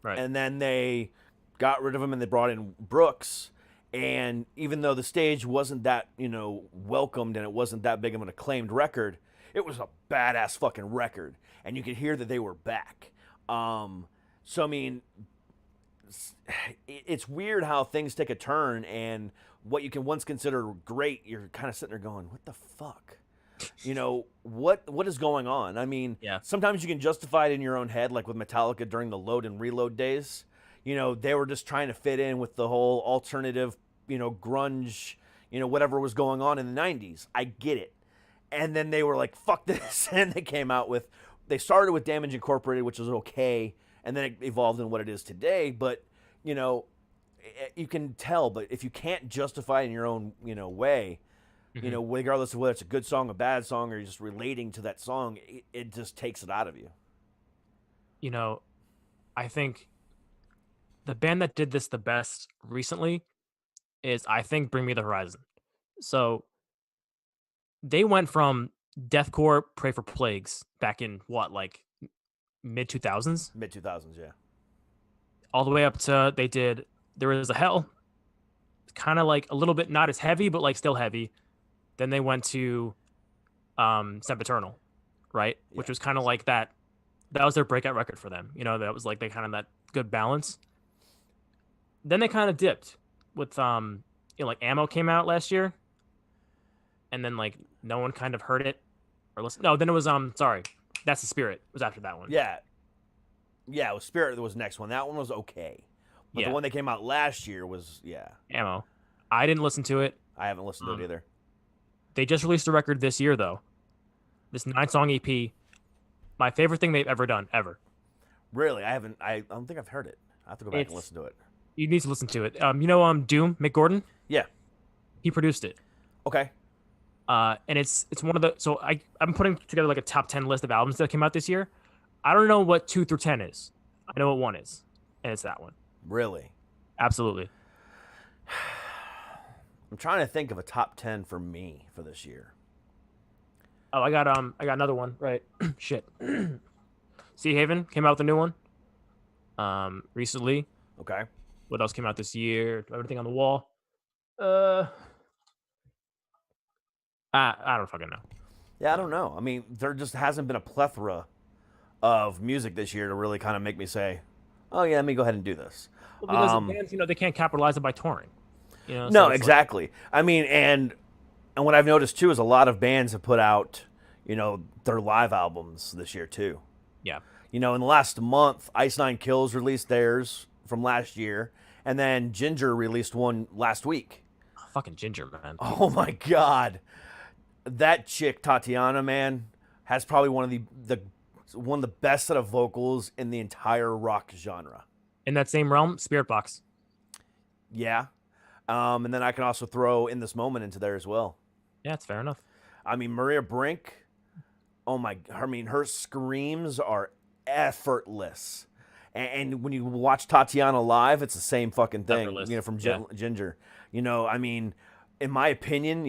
Right. And then they got rid of him and they brought in Brooks. And even though the stage wasn't that, you know, welcomed and it wasn't that big of an acclaimed record, it was a badass fucking record. And you could hear that they were back. So, I mean, it's weird how things take a turn, and what you can once consider great, you're kind of sitting there going, what the fuck? You know, what is going on? I mean, sometimes you can justify it in your own head, like with Metallica during the Load and Reload days. You know, they were just trying to fit in with the whole alternative, you know, grunge, you know, whatever was going on in the 90s. I get it. And then they were like, fuck this. And they started with Damage Incorporated, which was okay. And then it evolved in what it is today. But, you know, you can tell. But if you can't justify it in your own, you know, way, you know, regardless of whether it's a good song, a bad song, or you're just relating to that song, it just takes it out of you. You know, I think the band that did this the best recently is, I think, Bring Me the Horizon. So they went from deathcore Pray for Plagues back in what, like mid 2000s? Mid 2000s, yeah. All the way up to they did There Is a Hell. Kind of like a little bit not as heavy, but like still heavy. Then they went to Sempiternal, right? Yeah. Which was kind of like that. That was their breakout record for them. You know, that was like they kind of that good balance. Then they kind of dipped with you know, like Ammo came out last year, and then like no one kind of heard it or listened. No, then it was sorry, That's the Spirit was after that one. Yeah, it was Spirit that was the next one. That one was okay, but the one that came out last year was Ammo. I didn't listen to it. I haven't listened to it either. They just released a record this year though. This 9-song EP. My favorite thing they've ever done, ever. Really? I haven't. I don't think I've heard it. I have to go back and listen to it. You need to listen to it. You know, Doom, Mick Gordon? Yeah. He produced it. Okay. And it's one of the, so I'm putting together like a top 10 list of albums that came out this year. I don't know what 2 through 10 is. I know what 1 is, and it's that one. Really? Absolutely. I'm trying to think of a top 10 for me for this year. Oh, I got another one, right? Shit. Sea Haven came out with a new one recently. Okay. What else came out this year? Everything on the Wall. I don't fucking know. Yeah, I don't know. I mean, there just hasn't been a plethora of music this year to really kind of make me say, oh yeah, let me go ahead and do this. Well, because bands, they can't capitalize it by touring. So No, it's exactly. I mean, and what I've noticed too is a lot of bands have put out, their live albums this year too. Yeah. In the last month, Ice Nine Kills released theirs from last year, and then Ginger released one last week. Fucking Ginger, man. Oh my god, that chick Tatiana, man, has probably one of the best set of vocals in the entire rock genre. In that same realm, Spirit Box. Yeah, and then I can also throw In This Moment into there as well. Yeah, it's fair enough. I mean, Maria Brink. Her screams are effortless. And when you watch Tatiana live, it's the same fucking thing, Effortless. From Yeah. Ginger. I mean, in my opinion,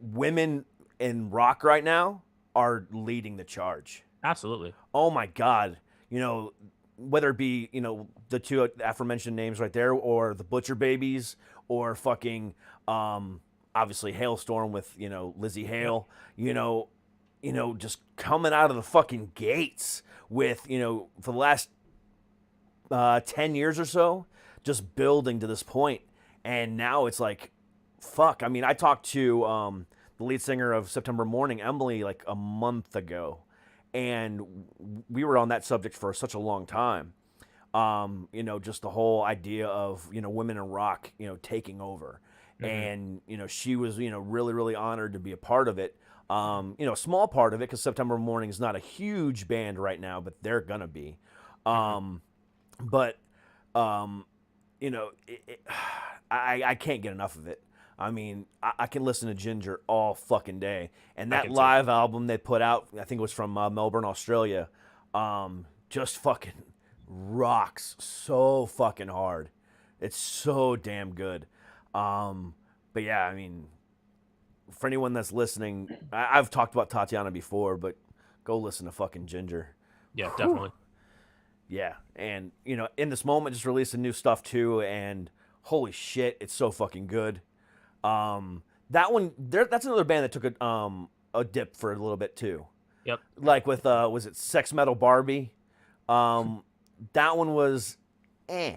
women in rock right now are leading the charge. Absolutely. Oh my God. Whether it be, the two aforementioned names right there, or the Butcher Babies, or fucking, obviously Hailstorm with, Lizzie Hale, just coming out of the fucking gates with, for the last 10 years or so, just building to this point. And now it's like, fuck. I mean, I talked to the lead singer of September Morning, Emily, like a month ago. And we were on that subject for such a long time. Just the whole idea of, women in rock, taking over. Mm-hmm. And, she was, really, really honored to be a part of it. A small part of it, because September Morning is not a huge band right now, but they're gonna be. I can't get enough of it. I mean, I can listen to Ginger all fucking day. And that live album they put out, I think it was from Melbourne, Australia, just fucking rocks so fucking hard. It's so damn good. But yeah, I mean, for anyone that's listening, I've talked about Tatiana before, but go listen to fucking Ginger. Yeah, definitely. Yeah, and In This Moment just released some new stuff too, and holy shit, it's so fucking good. That one, that's another band that took a dip for a little bit too. Yep. Like with was it Sex Metal Barbie? That one was, eh.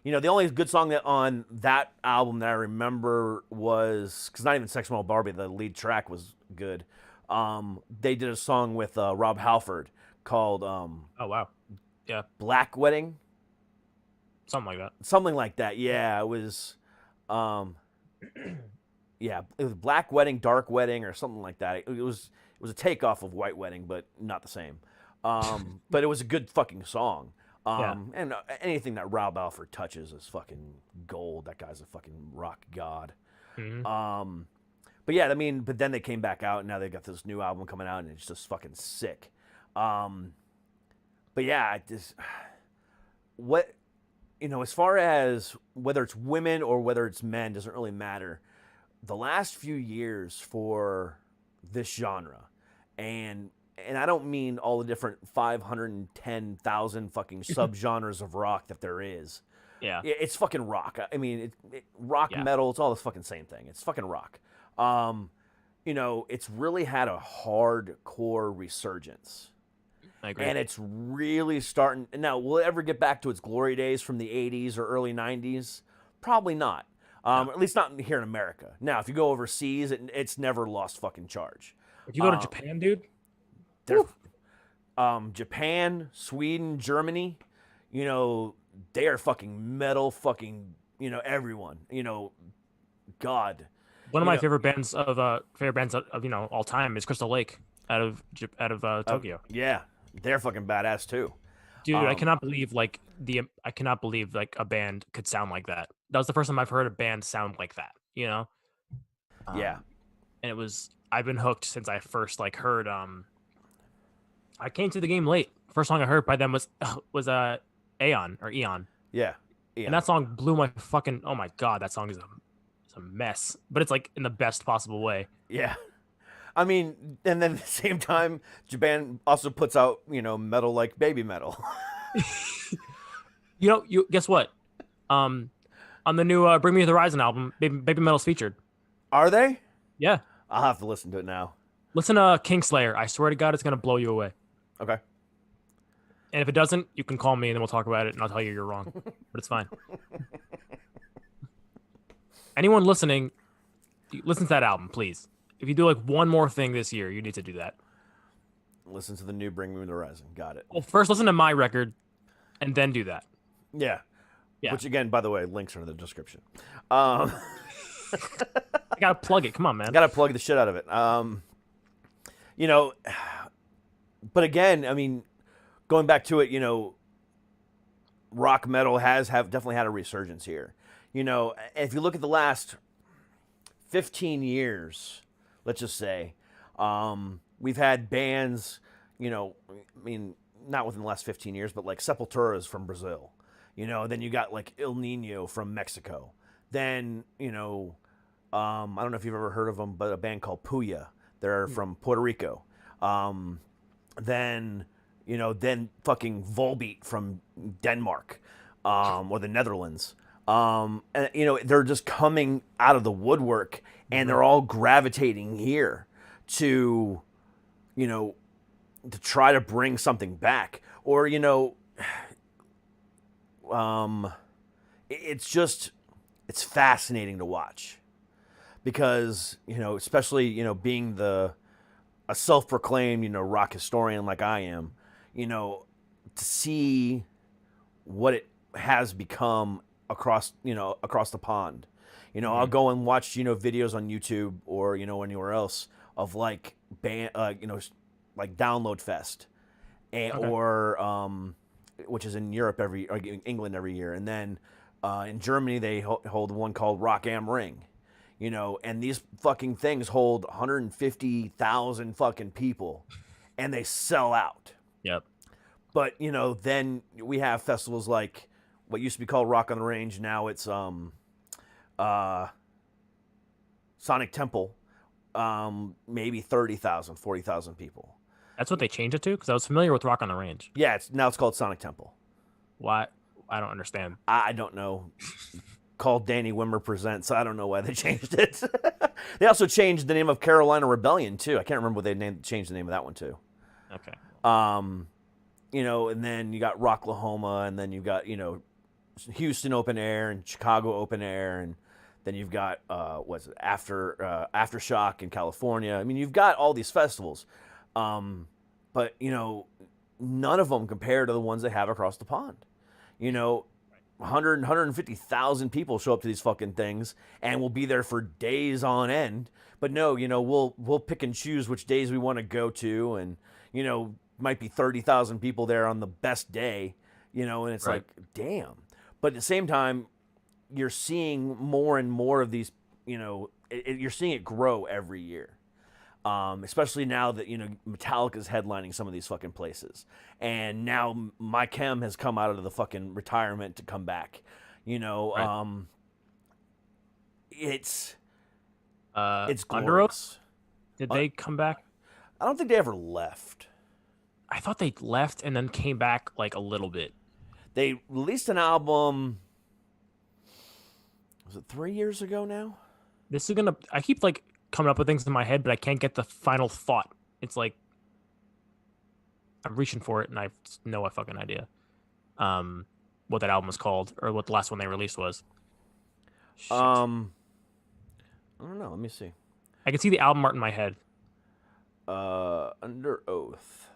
The only good song that on that album that I remember was, because not even Sex Metal Barbie, the lead track was good. They did a song with Rob Halford called oh wow, yeah, Black Wedding, something like that. Something like that. Yeah, it was, yeah, it was Black Wedding, Dark Wedding, or something like that. It was a takeoff of White Wedding, but not the same. But it was a good fucking song. And anything that Rob Halford touches is fucking gold. That guy's a fucking rock god. Mm-hmm. But yeah, I mean, but then they came back out, and now they got this new album coming out, and it's just fucking sick. But yeah, as far as whether it's women or whether it's men, doesn't really matter. The last few years for this genre, and I don't mean all the different 510,000 fucking subgenres of rock that there is. Yeah. It's fucking rock. I mean, rock, metal, it's all the fucking same thing. It's fucking rock. It's really had a hardcore resurgence. I agree. And it's really starting. Now, will it ever get back to its glory days from the 80s or early 90s? Probably not. At least not here in America. Now, if you go overseas, it's never lost fucking charge. If you go to Japan, dude. Japan, Sweden, Germany, they are fucking metal fucking, everyone, God. One of my favorite bands of all time is Crystal Lake out of Tokyo. Yeah, they're fucking badass too. Dude, I cannot believe a band could sound like that. That was the first time I've heard a band sound like that, Yeah. And I've been hooked since I first heard I came to the game late. First song I heard by them was Aeon or Eon. Yeah. And that song blew my fucking, oh my God, that song is a mess, but it's in the best possible way. Yeah. I mean, and then at the same time, Japan also puts out, metal like Baby Metal. You guess what? On the new Bring Me the Horizon album, Baby Metal's featured. Are they? Yeah. I'll have to listen to it now. Listen to Kingslayer. I swear to God, it's going to blow you away. Okay. And if it doesn't, you can call me and then we'll talk about it and I'll tell you you're wrong. But it's fine. Anyone listening, listen to that album, please. If you do like one more thing this year, you need to do that. Listen to the new Bring Me the Horizon. Got it. Well, first listen to my record and then do that. Yeah. Yeah. Which, again, by the way, links are in the description. I gotta plug it. Come on, man. Gotta plug the shit out of it. You know, but again, I mean, going back to it, you know, rock metal have definitely had a resurgence here. You know, if you look at the last 15 years, let's just say, we've had bands, you know, I mean, not within the last 15 years, but like Sepultura's from Brazil. You know, then you got like El Nino from Mexico. Then, you know, I don't know if you've ever heard of them, but a band called Puya. They're from Puerto Rico. Then, you know, then fucking Volbeat from Denmark, or the Netherlands. And, you know, they're just coming out of the woodwork and they're all gravitating here to, you know, to try to bring something back. Or, you know, it's fascinating to watch. Because, you know, especially, you know, being a self-proclaimed, you know, rock historian like I am, you know, to see what it has become across the pond. You know, I'll go and watch, you know, videos on YouTube or, you know, anywhere else of like you know, like Download Fest, or which is in England every year, and then in Germany they hold one called Rock am Ring. You know, and these fucking things hold 150,000 fucking people, and they sell out. Yep. But, you know, then we have festivals like what used to be called Rock on the Range. Now it's Sonic Temple, maybe 30,000, 40,000 people. That's what they changed it to? Because I was familiar with Rock on the Range. Yeah, now it's called Sonic Temple. Why? I don't understand. I don't know. Called Danny Wimmer Presents. I don't know why they changed it. They also changed the name of Carolina Rebellion too. I can't remember what they changed the name of that one too. Okay. You know, and then you got Rocklahoma, and then you've got, you know, Houston Open Air and Chicago Open Air, and then you've got Aftershock in California. I mean, you've got all these festivals, but you know, none of them compare to the ones they have across the pond. You know, 150,000 people show up to these fucking things and we'll be there for days on end. But no, you know, we'll pick and choose which days we want to go to, and, you know, might be 30,000 people there on the best day, you know, and it's like, damn. But at the same time, you're seeing more and more of these, you know, you're seeing it grow every year. Especially now that, you know, Metallica's headlining some of these fucking places. And now My Chem has come out of the fucking retirement to come back. You know, it's glorious. Under Oath? Did they come back? I don't think they ever left. I thought they left and then came back like a little bit. They released an album, was it 3 years ago now? I keep like coming up with things in my head, but I can't get the final thought. It's like I'm reaching for it and I have no fucking idea what that album was called or what the last one they released was. Shit. I don't know. Let me see. I can see the album art in my head. Under Oath.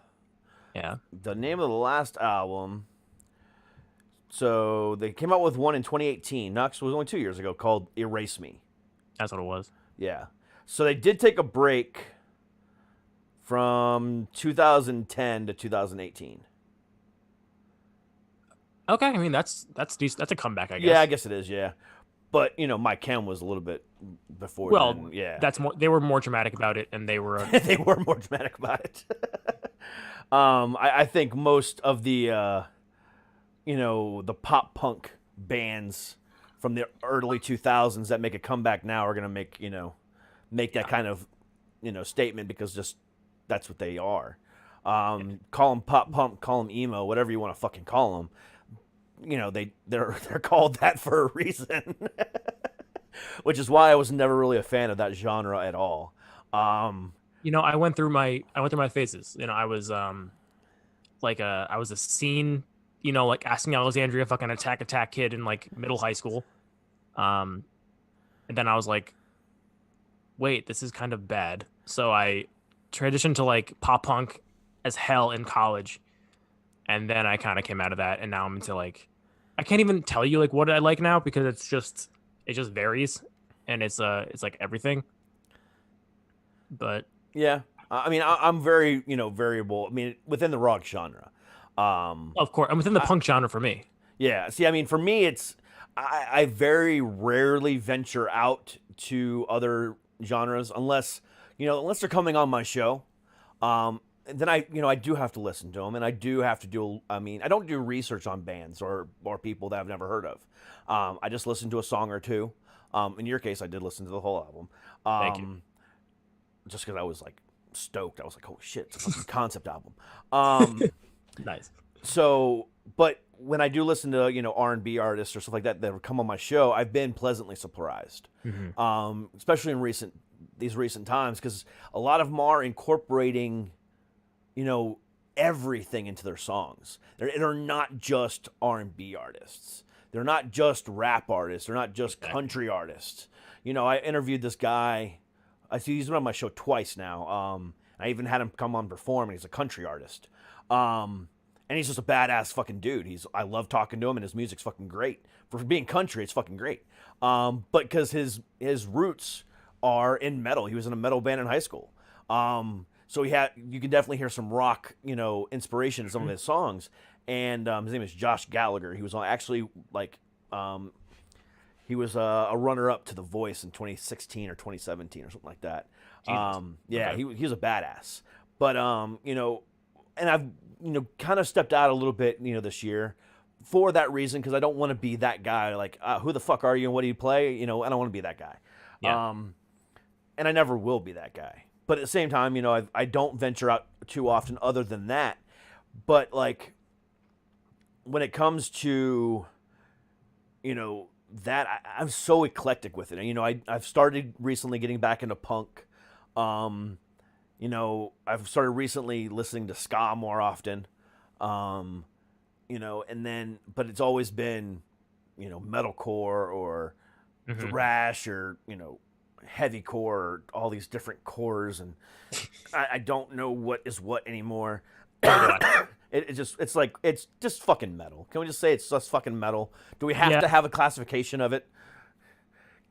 Yeah. The name of the last album. So they came out with one in 2018. Knox was only 2 years ago, called Erase Me. That's what it was. Yeah. So they did take a break from 2010 to 2018. Okay, I mean that's decent. That's a comeback, I guess. Yeah, I guess it is. Yeah, but you know, My Chem was a little bit before. Well, then. Yeah, that's more. They were more dramatic about it, and they were. They were more dramatic about it. I think most of the, you know, the pop punk bands from the early 2000s that make a comeback now are gonna make that kind of, you know, statement, because just that's what they are. Call them pop punk, call them emo, whatever you want to fucking call them. You know, they're called that for a reason, which is why I was never really a fan of that genre at all. You know, I went through my phases. You know, I was I was a scene, like Asking Alexandria fucking attack kid in like middle high school. And then I was like, wait, this is kind of bad. So I transitioned to like pop punk as hell in college. And then I kind of came out of that, and now I'm into like, I can't even tell you like what I like now because it just varies, and it's like everything. But yeah, I mean, I'm very variable. I mean, within the rock genre. Of course, and within the punk genre for me. Yeah. See, I mean, for me, it's I very rarely venture out to other genres unless they're coming on my show. Then I do have to listen to them, and I do have to do. I mean, I don't do research on bands or people that I've never heard of. I just listen to a song or two. In your case, I did listen to the whole album. Thank you. Just because I was like stoked, I was like, "Holy shit, it's a fucking concept album." Nice. So, but when I do listen to R&B artists or stuff like that that come on my show, I've been pleasantly surprised, especially in these recent times, because a lot of them are incorporating everything into their songs. They're not just R&B artists. They're not just rap artists. They're not just country artists. I interviewed this guy. He's been on my show twice now. I even had him come on perform, and he's a country artist. And he's just a badass fucking dude. I love talking to him, and his music's fucking great. For being country, it's fucking great. But because his roots are in metal. He was in a metal band in high school. So you can definitely hear some rock, inspiration in some of his songs. And his name is Josh Gallagher. He was he was a runner-up to The Voice in 2016 or 2017 or something like that. Yeah, okay. He was a badass. But and I've kind of stepped out a little bit this year for that reason, because I don't want to be that guy. Like, who the fuck are you and what do you play? I don't want to be that guy. Yeah. And I never will be that guy. But at the same time, I don't venture out too often other than that. But, like, when it comes to, that, I'm so eclectic with it. I've started recently getting back into punk. I've started recently listening to ska more often. And then, but it's always been, metalcore or thrash or, heavy core, or all these different cores, and I don't know what is what anymore. It's just fucking metal. Can we just say it's just fucking metal? Do we have to have a classification of it?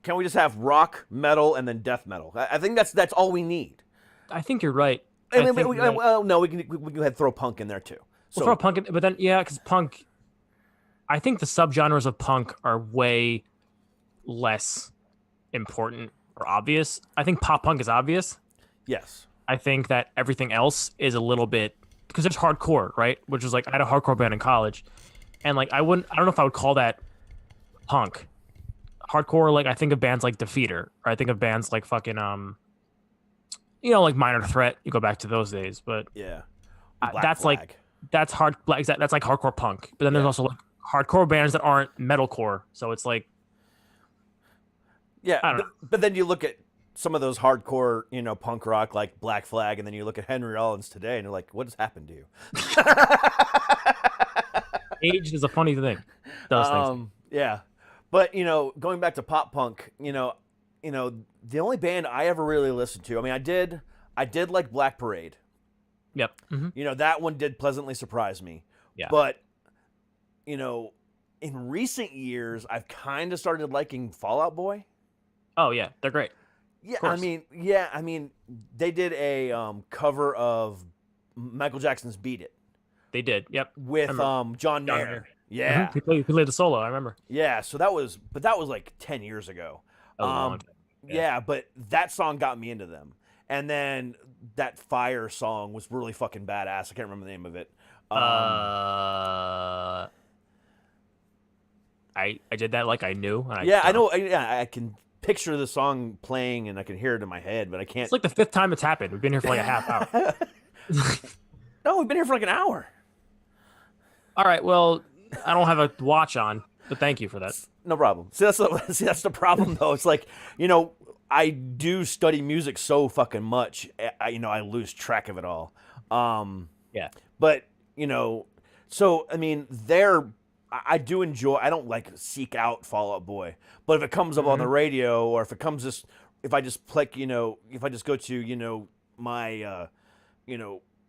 Can we just have rock, metal, and then death metal? I think that's all we need. I think you're right. No, we can go ahead and throw punk in there too. We'll throw punk in, but then because punk, I think the subgenres of punk are way less important or obvious. I think pop punk is obvious. Yes. I think that everything else is a little bit, because there's hardcore, right? Which is like, I had a hardcore band in college, and like I don't know if I would call that punk. Hardcore, like I think of bands like Defeater, or I think of bands like fucking like Minor Threat. You go back to those days, but yeah, that's Flag. like that's that's like hardcore punk. But then there's also like hardcore bands that aren't metalcore, so it's like, yeah, I don't know. But then you look at some of those hardcore, punk rock like Black Flag, and then you look at Henry Rollins today, and you're like, what has happened to you? Age is a funny thing. Those things. Yeah, but going back to pop punk, the only band I ever really listened to, I mean, I did like Black Parade. Yep. Mm-hmm. That one did pleasantly surprise me. Yeah. But in recent years, I've kind of started liking Fall Out Boy. Oh yeah, they're great. Yeah, I mean, they did a cover of Michael Jackson's "Beat It." They did. Yep. With John Mayer. Yeah. Mm-hmm. He played the solo. I remember. Yeah. So that was like 10 years ago. Yeah, but that song got me into them, and then that Fire song was really fucking badass. I can't remember the name of it. I did that like I knew. I know. I can picture the song playing and I can hear it in my head, but I can't. It's like the fifth time it's happened. We've been here for like a half hour. No, we've been here for like an hour. All right. Well, I don't have a watch on, but thank you for that. No problem. See, that's the problem though. It's like, I do study music so fucking much. I lose track of it all. Yeah. But so I mean, I do enjoy. I don't like seek out Fall Out Boy, but if it comes up on the radio, or if I just click, if I just go to, my,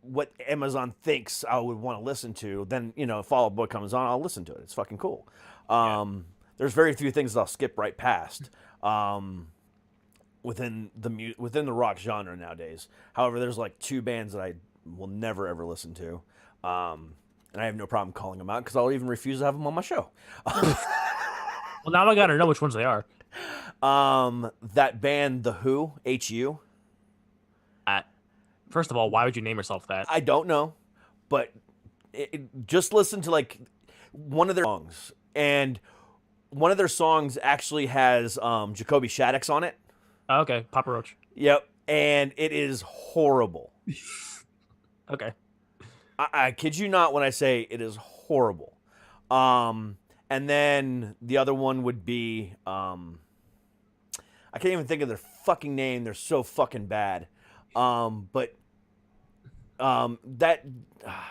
what Amazon thinks I would want to listen to, then Fall Out Boy comes on, I'll listen to it. It's fucking cool. There's very few things I'll skip right past. Within the rock genre nowadays. However, there's like 2 bands that I will never ever listen to, and I have no problem calling them out because I'll even refuse to have them on my show. Well, now I gotta know which ones they are. That band, The Who, H-U. First of all, why would you name yourself that? I don't know, but just listen to like one of their songs, and one of their songs actually has Jacoby Shaddix on it. Oh, okay, Papa Roach. Yep, and it is horrible. Okay. I kid you not when I say it is horrible. And then the other one would be I can't even think of their fucking name. They're so fucking bad. But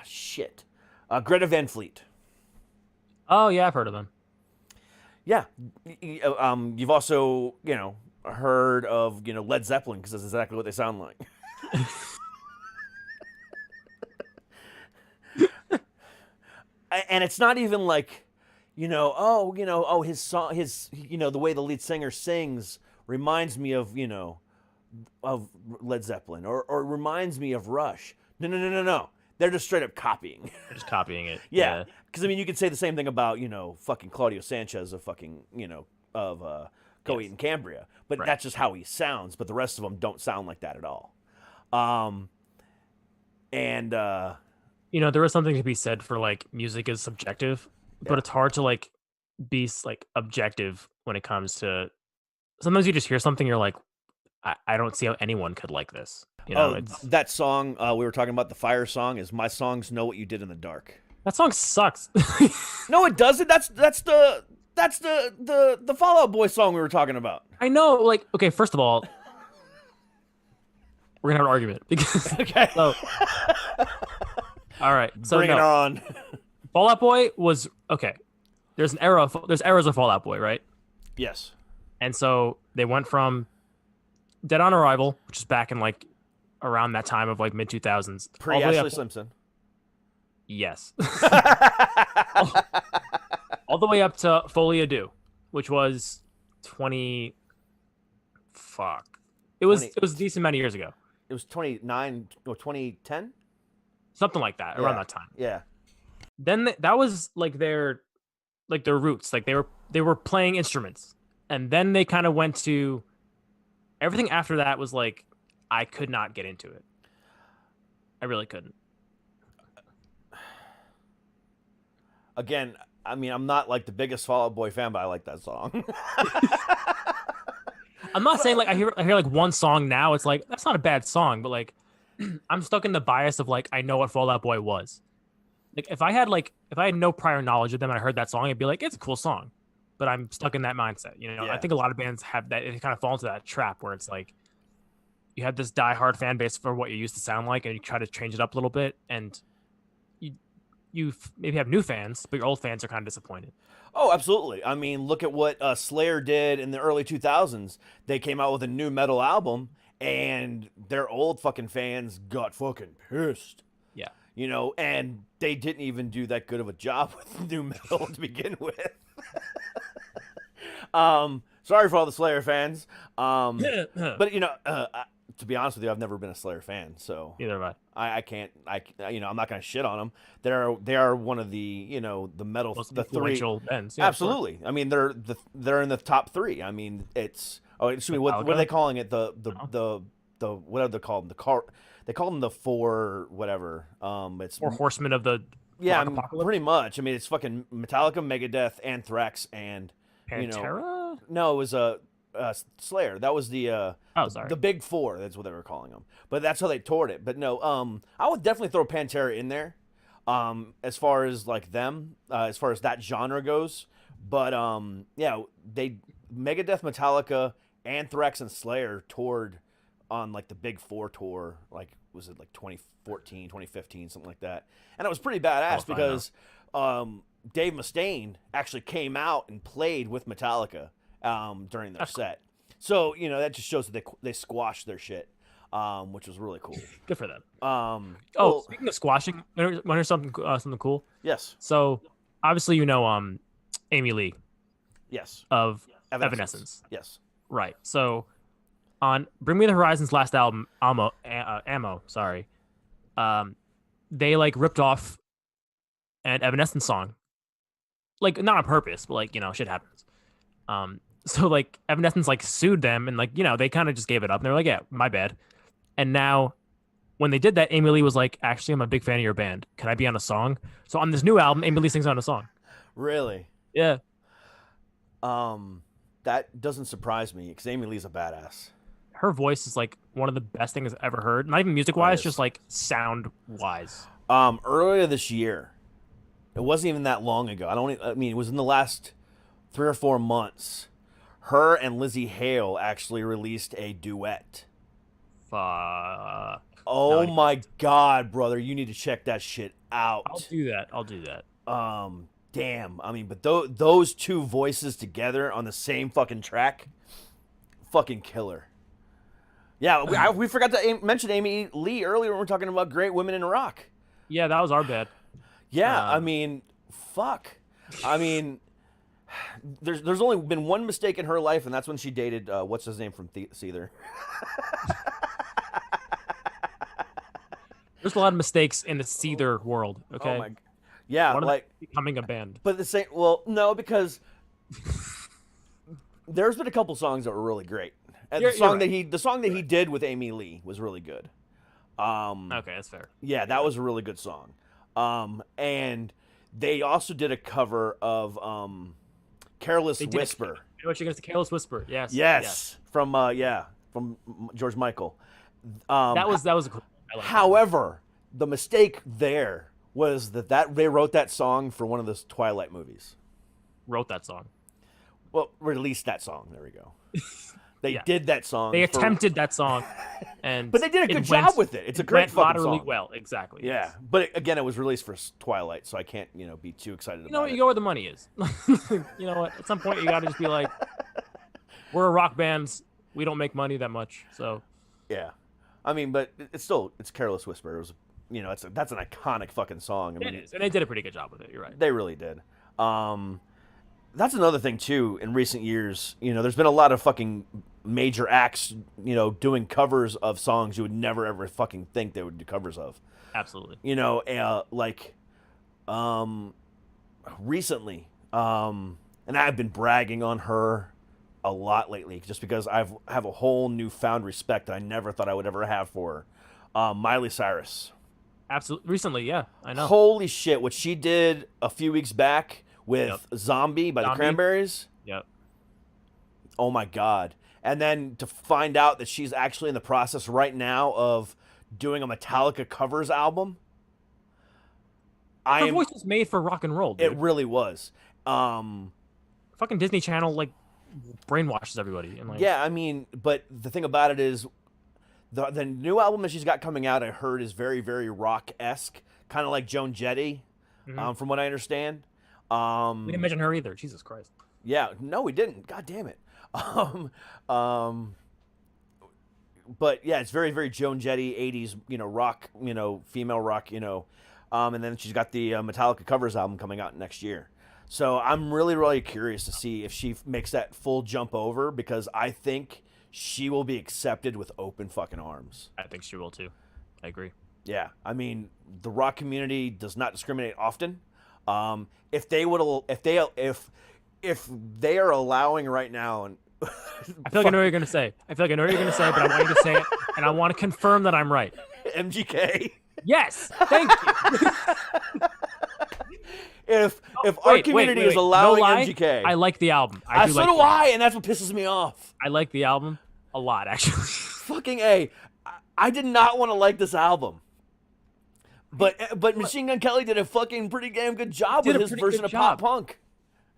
shit. Greta Van Fleet. Oh yeah, I've heard of them. Yeah. You've also, heard of, Led Zeppelin, because that's exactly what they sound like. And it's not even like, his song, the way the lead singer sings reminds me of, of Led Zeppelin, or reminds me of Rush. No. They're just straight up copying. They're just copying it. Yeah. Because, you could say the same thing about, fucking Claudio Sanchez of fucking, of Coheed and Cambria. But that's just how he sounds. But the rest of them don't sound like that at all. There is something to be said for like music is subjective, but it's hard to like be like objective when it comes to. Sometimes you just hear something, you're like, I don't see how anyone could like this. That song we were talking about, the Fire song, is My Songs Know What You Did in the Dark. That song sucks. No, it doesn't. That's the Fall Out Boy song we were talking about. I know. Like, okay, first of all, we're gonna have an argument because. Okay. So, all right. So Bring it on. Fall Out Boy was okay. There's eras of Fall Out Boy, right? Yes. And so they went from Dead on Arrival, which is back in like around that time of like mid 2000s, pre Ashley Simpson. Yes. all the way up to Folie à Deux, which was 20. Fuck. It was a decent amount of years ago. It was 29 or 2010. Something like that, around that time. Yeah. Then that was like their roots. Like they were playing instruments, and then they kind of went to everything after that was like I could not get into it. I really couldn't. Again, I mean, I'm not like the biggest Fall Out Boy fan, but I like that song. I'm not saying like I hear like one song now. It's like that's not a bad song, but like I'm stuck in the bias of like I know what Fall Out Boy was. Like if I had no prior knowledge of them and I heard that song, I'd be like, it's a cool song. But I'm stuck in that mindset. Yeah. I think a lot of bands have that. It kind of fall into that trap where it's like you have this diehard fan base for what you used to sound like, and you try to change it up a little bit, and you maybe have new fans, but your old fans are kind of disappointed. Oh, absolutely. I mean, look at what Slayer did in the early 2000s. They came out with a new metal album, and their old fucking fans got fucking pissed. Yeah. And they didn't even do that good of a job with new metal to begin with. Sorry for all the Slayer fans. But to be honest with you, I've never been a Slayer fan, so neither have I can't. I'm not going to shit on them. They are one of the the metal most the influential bands. Yeah, absolutely. I mean, they're in the top 3. I mean, it's excuse me. What are they calling it? The what are they called? They call them the 4 whatever. It's 4 horsemen of the pretty much. I mean, it's fucking Metallica, Megadeth, Anthrax, and Pantera. No, it was Slayer. That was the sorry, the big 4. That's what they were calling them. But that's how they toured it. But no, I would definitely throw Pantera in there. As far as like them, as far as that genre goes. But Megadeth, Metallica, Anthrax, and Slayer toured on like the big 4 tour, like was it like 2014, 2015, something like that. And it was pretty badass because Dave Mustaine actually came out and played with Metallica during their set. So, you know, that just shows that they squashed their shit, which was really cool. Good for them. Well, Speaking of squashing, want to hear something cool? Yes. So, obviously, you know, Amy Lee. Yes. Of Evanescence. Yes. Right. So, on Bring Me the Horizon's last album, Ammo, they like ripped off an Evanescence song, like not on purpose, but like, you know, shit happens. So like Evanescence like sued them, and like, you know, they kind of just gave it up, and they were like, yeah, my bad. And now when they did that, Amy Lee was like, actually, I'm a big fan of your band. Can I be on a song? So on this new album, Amy Lee sings on a song. Really? Yeah. That doesn't surprise me because Amy Lee's a badass. Her voice is like one of the best things I've ever heard. Not even music wise, just like sound wise. Earlier this year, it wasn't even that long ago. I mean, it was in the last 3 or 4 months. Her and Lizzie Hale actually released a duet. Oh my God, brother. You need to check that shit out. I'll do that. Damn. I mean, but those two voices together on the same fucking track, fucking killer. Yeah, we forgot to mention Amy Lee earlier when we were talking about great women in rock. Yeah, that was our bad. Yeah, I mean, fuck. I mean, there's only been one mistake in her life, and that's when she dated what's his name from Seether. There's a lot of mistakes in the Seether world. Okay. Oh my. Yeah, one like becoming a band. But the same. Well, no, because there's been a couple songs that were really great. And the song that he did with Amy Lee was really good. Okay, that's fair. Yeah, that was a really good song. And they also did a cover of "Careless Whisper." What you gonna say? "Careless Whisper"? Yes. Yes. From George Michael. That was a cool. However, the mistake there was that they wrote that song for one of the Twilight movies. Wrote that song. Well, released that song. There we go. They did that song. They attempted that song, but they did a good job with it. It's a great fucking song. Well, exactly. Yeah, yes. But again, it was released for Twilight, so I can't, be too excited about it. You know what? You go where the money is. You know what? At some point, you got to just be like, we're a rock band. We don't make money that much, so. Yeah, I mean, but it's "Careless Whisper." It was, that's an iconic fucking song. I mean, it is, and they did a pretty good job with it. You're right. They really did. That's another thing too. In recent years, there's been a lot of fucking major acts, doing covers of songs you would never ever fucking think they would do covers of. Absolutely. Recently, and I've been bragging on her a lot lately, just because I have a whole newfound respect that I never thought I would ever have for her. Miley Cyrus. Absolutely. Recently, yeah, I know. Holy shit! What she did a few weeks back with Zombie by the Cranberries. Yep. Oh my God. And then to find out that she's actually in the process right now of doing a Metallica covers album. Her voice was made for rock and roll, dude. It really was. Fucking Disney Channel, like, brainwashes everybody. And, like, yeah, I mean, but the thing about it is the new album that she's got coming out, I heard, is very, very rock-esque. Kind of like Joan Jett, from what I understand. We didn't mention her either. Jesus Christ. Yeah, no, we didn't. God damn it. But yeah, it's very, very Joan Jett 80s, rock, female rock, and then she's got the Metallica covers album coming out next year. So I'm really, really curious to see if she makes that full jump over, because I think she will be accepted with open fucking arms. I think she will too. I agree. Yeah, I mean, the rock community does not discriminate often. If they are allowing right now, and I feel like I know what you're gonna say. But I want you to say it, and I want to confirm that I'm right. MGK. Yes, thank you. If our community is allowing MGK, I like the album. So do I, and that's what pisses me off. I like the album a lot, actually. Fucking A. I did not want to like this album. But Machine Gun Kelly did a fucking pretty damn good job with his version of pop punk.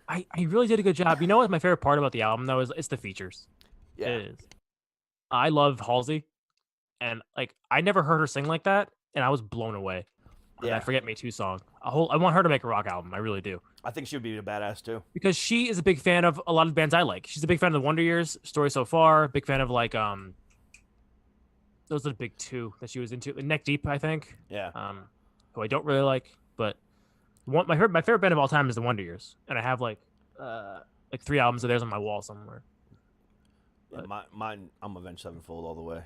I really did a good job. You know what my favorite part about the album, though, is it's the features. Yeah. It is. I love Halsey, and like I never heard her sing like that, and I was blown away. Yeah. That "Forget Me Too" song. I want her to make a rock album. I really do. I think she would be a badass too. Because she is a big fan of a lot of bands I like. She's a big fan of the Wonder Years, Story So Far. Big fan of like those are the big two that she was into. Neck Deep, I think. Yeah. Who I don't really like, but my favorite band of all time is the Wonder Years, and I have like 3 albums of theirs on my wall somewhere. Yeah, mine, I'm Avenged Sevenfold all the way.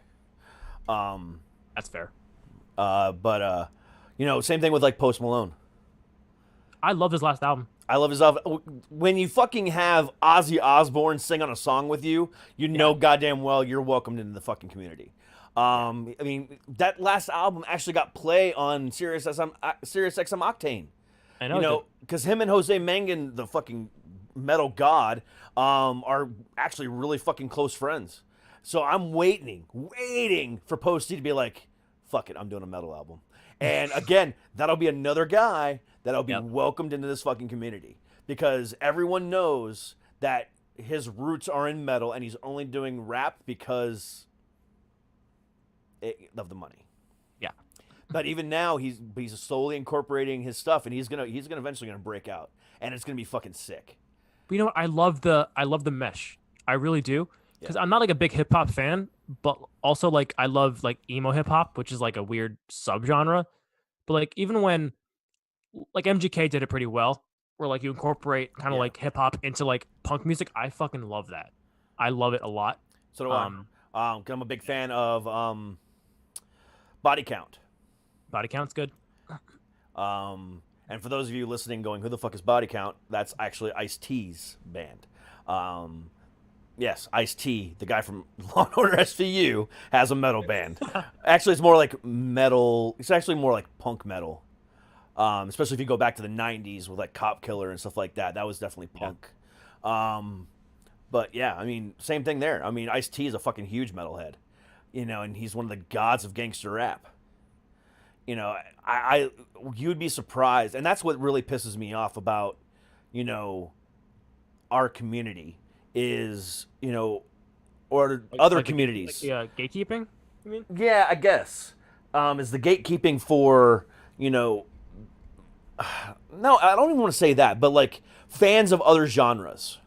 That's fair. But you know, same thing with like Post Malone. I love his last album. I love his album. When you fucking have Ozzy Osbourne sing on a song with you, you know goddamn well you're welcomed into the fucking community. I mean, that last album actually got play on Sirius XM Octane. I know. You know, because him and Jose Mangan, the fucking metal god, are actually really fucking close friends. So I'm waiting for Posty to be like, fuck it, I'm doing a metal album. And again, that'll be another guy that'll be welcomed into this fucking community. Because everyone knows that his roots are in metal and he's only doing rap because of the money. Yeah. But even now, he's slowly incorporating his stuff, and he's gonna eventually gonna break out, and it's gonna be fucking sick. But you know what? I love the mesh. I really do. Because I'm not like a big hip hop fan, but also like I love like emo hip hop, which is like a weird subgenre. But like even when like MGK did it pretty well, where like you incorporate kind of like hip hop into like punk music, I fucking love that. I love it a lot. So do I. 'Cause I'm a big fan of Body Count. Body Count's good. And for those of you listening going, who the fuck is Body Count? That's actually Ice-T's band. Yes, Ice-T, the guy from Law & Order SVU, has a metal band. Actually, it's more like metal. It's actually more like punk metal. Especially if you go back to the 90s with like Cop Killer and stuff like that. That was definitely punk. But yeah, I mean, same thing there. I mean, Ice-T is a fucking huge metalhead. You know, and he's one of the gods of gangster rap. You know, you'd be surprised, and that's what really pisses me off about, you know, our community is, you know, or other communities. Like, gatekeeping, you mean? Yeah, I guess. Is the gatekeeping for, you know, no, I don't even want to say that, but like fans of other genres.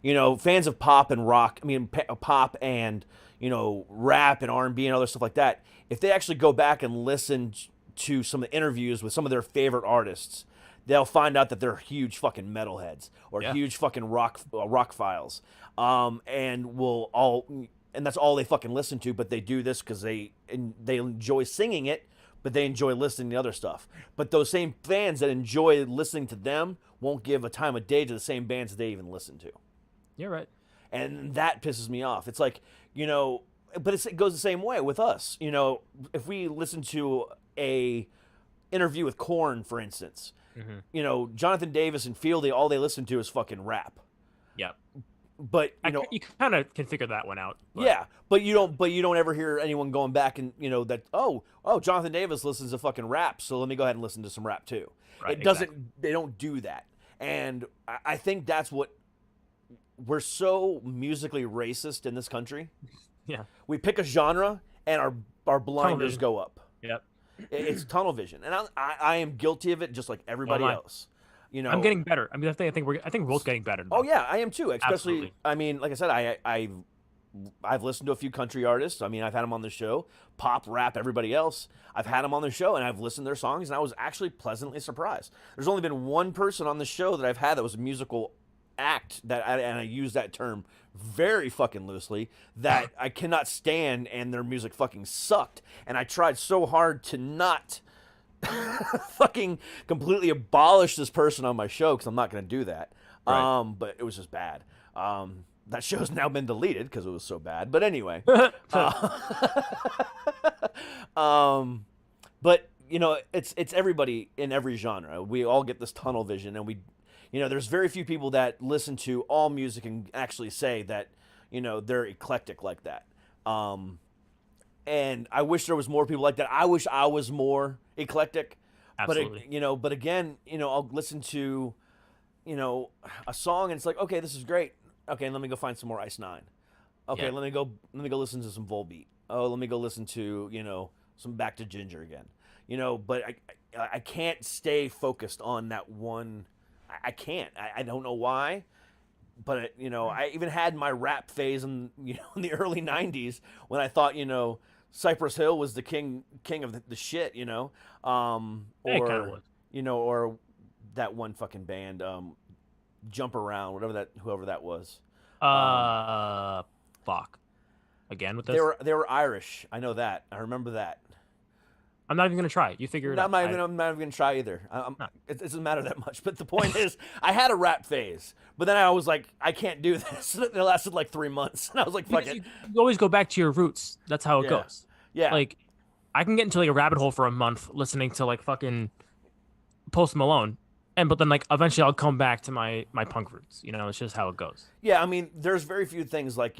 You know, fans of pop and rock, I mean, pop and, you know, rap and R&B and other stuff like that. If they actually go back and listen to some of the interviews with some of their favorite artists, they'll find out that they're huge fucking metalheads or huge fucking rock files. And that's all they fucking listen to, but they do this because they enjoy singing it, but they enjoy listening to other stuff. But those same fans that enjoy listening to them won't give a time of day to the same bands that they even listen to. You're right. And that pisses me off. It's like, you know, but it goes the same way with us. You know, if we listen to a interview with Korn, for instance, you know, Jonathan Davis and Fieldy, all they listen to is fucking rap. Yeah. But you know, you kind of can figure that one out. But. Yeah, but you don't ever hear anyone going back and, you know, that oh Jonathan Davis listens to fucking rap, so let me go ahead and listen to some rap too. Right, It doesn't. Exactly. They don't do that, and I think that's what we're so musically racist in this country. Yeah, we pick a genre and our blinders go up. Yep, it's tunnel vision, and I am guilty of it, just like everybody else. You know, I'm getting better. I mean, I think we're both getting better. Oh yeah, I am too. Especially, Absolutely. I mean, like I said, I've listened to a few country artists. I mean, I've had them on the show. Pop, rap, everybody else. I've had them on the show, and I've listened to their songs, and I was actually pleasantly surprised. There's only been one person on the show that I've had that was a musical act and I use that term very fucking loosely, that I cannot stand, and their music fucking sucked. And I tried so hard to not fucking completely abolish this person on my show, because I'm not going to do that. Right. But it was just bad. That show's now been deleted because it was so bad. But anyway. But, you know, it's everybody in every genre. We all get this tunnel vision, and you know, there's very few people that listen to all music and actually say that, you know, they're eclectic like that. And I wish there was more people like that. I wish I was more eclectic. Absolutely. But, you know, but again, you know, I'll listen to, you know, a song and it's like, okay, this is great. Okay, let me go find some more Ice 9. Okay, let me go listen to some Volbeat. oh, let me go listen to, some Back to Ginger again. But I can't stay focused on that one. I can't. I don't know why. But, I even had my rap phase in, in the early 90s when I thought, Cypress Hill was the king of the shit, or, was. or that one fucking band, Jump Around, whoever that was. Fuck. Again with this? They were Irish. I know that. I remember that. I'm not even gonna try it. You figure it out. I'm not even gonna try either. It doesn't matter that much. But the point is, I had a rap phase, but then I was like, I can't do this. It lasted like 3 months, and I was like, fuck it. You always go back to your roots. That's how it goes. Yeah. Like, I can get into like a rabbit hole for a month listening to like fucking Post Malone, but then like eventually I'll come back to my punk roots. It's just how it goes. Yeah, I mean, there's very few things like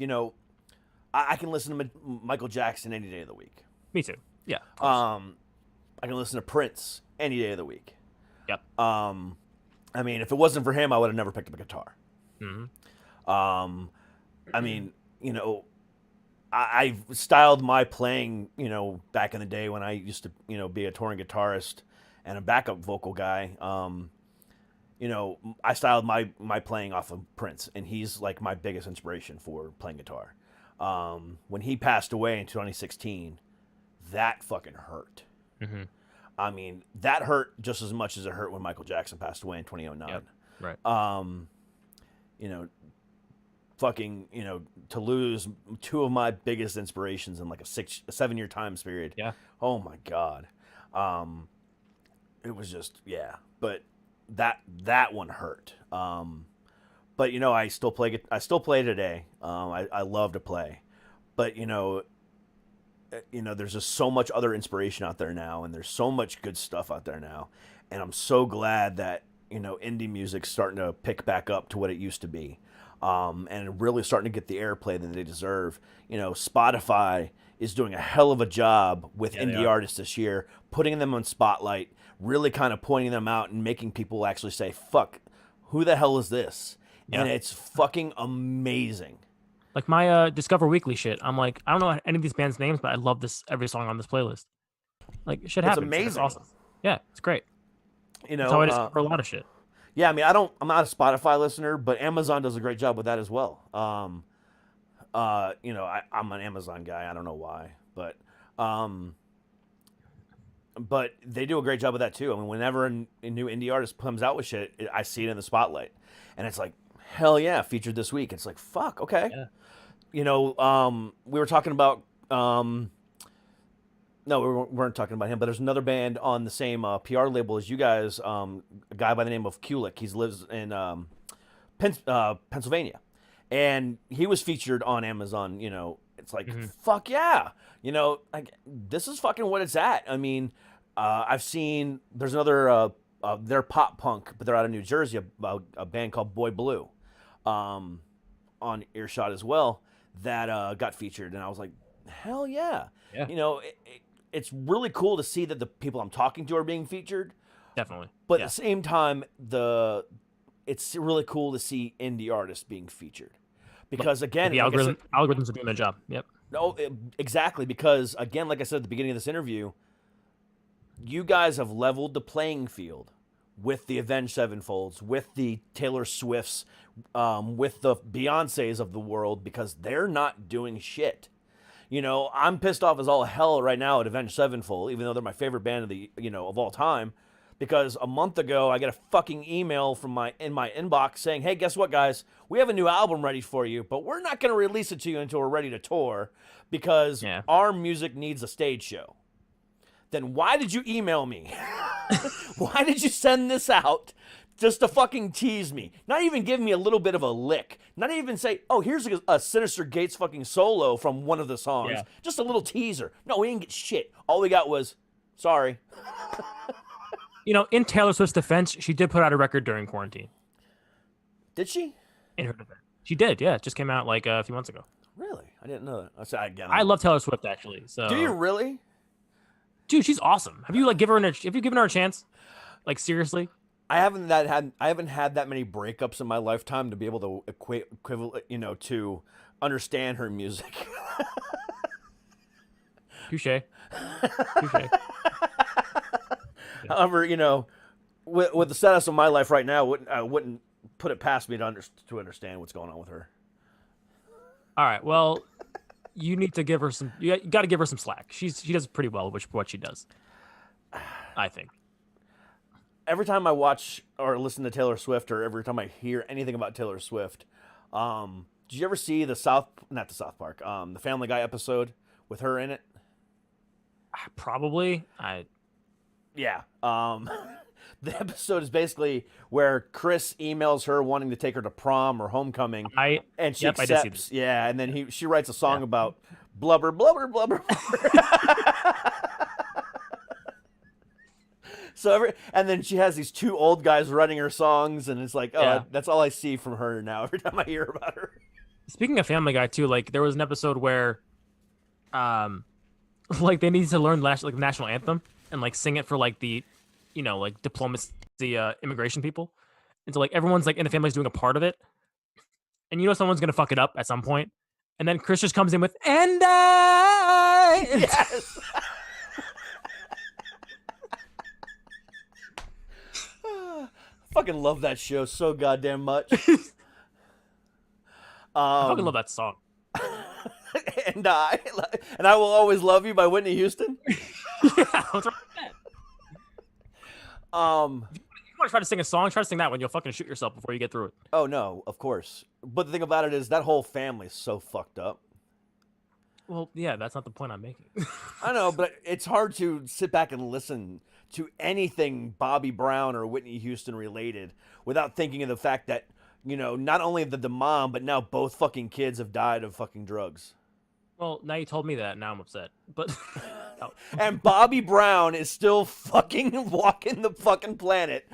I can listen to Michael Jackson any day of the week. Me too. Yeah. I can listen to Prince any day of the week. Yep. I mean, if it wasn't for him, I would have never picked up a guitar. Mm-hmm. I mean, I styled my playing, back in the day when I used to, be a touring guitarist and a backup vocal guy. I styled my playing off of Prince, and he's like my biggest inspiration for playing guitar. When he passed away in 2016, that fucking hurt. Mm-hmm. I mean, that hurt just as much as it hurt when Michael Jackson passed away in 2009. Yep. Right. Fucking, to lose two of my biggest inspirations in like a 7-year time period. Yeah. Oh my God. It was just, yeah. But that one hurt. But I still play today. I love to play. But there's just so much other inspiration out there now, and there's so much good stuff out there now. And I'm so glad that, indie music's starting to pick back up to what it used to be. And really starting to get the airplay that they deserve. Spotify is doing a hell of a job with indie artists this year, putting them on spotlight, really kind of pointing them out and making people actually say, fuck, who the hell is this? Yeah. And it's fucking amazing. Like my Discover Weekly shit, I'm like, I don't know any of these bands' names, but I love every song on this playlist. Like, shit happens. It's amazing. It's awesome. Yeah, it's great. That's how I discover a lot of shit. Yeah, I mean, I'm not a Spotify listener, but Amazon does a great job with that as well. I'm an Amazon guy. I don't know why, but they do a great job with that too. I mean, whenever a new indie artist comes out with shit, I see it in the spotlight, and it's like, hell yeah, featured this week. It's like, fuck, okay. Yeah. We were talking about, no, we weren't talking about him, but there's another band on the same PR label as you guys, a guy by the name of Kulik. He lives in Pennsylvania, and he was featured on Amazon. It's like, fuck yeah. Like, this is fucking what it's at. I mean, I've seen, there's another, they're pop punk, but they're out of New Jersey, a band called Boy Blue, on Earshot as well, that got featured, and I was like, hell yeah. It's really cool to see that the people I'm talking to are being featured. Definitely. But at the same time, it's really cool to see indie artists being featured, because again, the algorithms are doing their job. Yep. No, exactly, because again, like I said at the beginning of this interview, you guys have leveled the playing field with the Avenged Sevenfolds, with the Taylor Swifts, with the Beyoncés of the world, because they're not doing shit. I'm pissed off as all hell right now at Avenged Sevenfold, even though they're my favorite band of all time, because a month ago I get a fucking email in my inbox saying, hey, guess what, guys? We have a new album ready for you, but we're not going to release it to you until we're ready to tour, because our music needs a stage show. Then why did you email me? Why did you send this out just to fucking tease me? Not even give me a little bit of a lick. Not even say, oh, here's a Sinister Gates fucking solo from one of the songs. Yeah. Just a little teaser. No, we didn't get shit. All we got was, sorry. In Taylor Swift's defense, she did put out a record during quarantine. Did she? In her defense. She did, yeah. It just came out like a few months ago. Really? I didn't know that. I love Taylor Swift, actually. So. Do you really? Dude, she's awesome. Have you given her a chance? Like, seriously? I haven't had that many breakups in my lifetime to be able to to understand her music. Touche. Touche. However, you know, with the status of my life right now, I wouldn't put it past me to understand what's going on with her. All right. Well, you need to give her some. You got to give her some slack. She does pretty well with what she does. I think. Every time I watch or listen to Taylor Swift, or every time I hear anything about Taylor Swift, did you ever see the Family Guy episode with her in it? Probably. Yeah. The episode is basically where Chris emails her wanting to take her to prom or homecoming, and she accepts. I did see that. Yeah, and then she writes a song about blubber, blubber, blubber, blubber. And then she has these two old guys writing her songs, and it's like, that's all I see from her now every time I hear about her. Speaking of Family Guy too, like there was an episode where, like they needed to learn the national anthem and like sing it for like the, you know, like diplomacy, immigration people, and so like everyone's like in the family's doing a part of it, and you know someone's gonna fuck it up at some point, and then Chris just comes in with "and I." Yes. Fucking love that show so goddamn much. I fucking love that song. And I Will Always Love You by Whitney Houston. Yeah, what's wrong with that? If you want to try to sing a song, try to sing that one. You'll fucking shoot yourself before you get through it. Oh no, of course. But the thing about it is that whole family's so fucked up. Well, yeah, that's not the point I'm making. I know, but it's hard to sit back and listen to anything Bobby Brown or Whitney Houston related without thinking of the fact that, you know, not only the mom, but now both fucking kids have died of fucking drugs. Well, now you told me that. Now I'm upset. But no. And Bobby Brown is still fucking walking the fucking planet.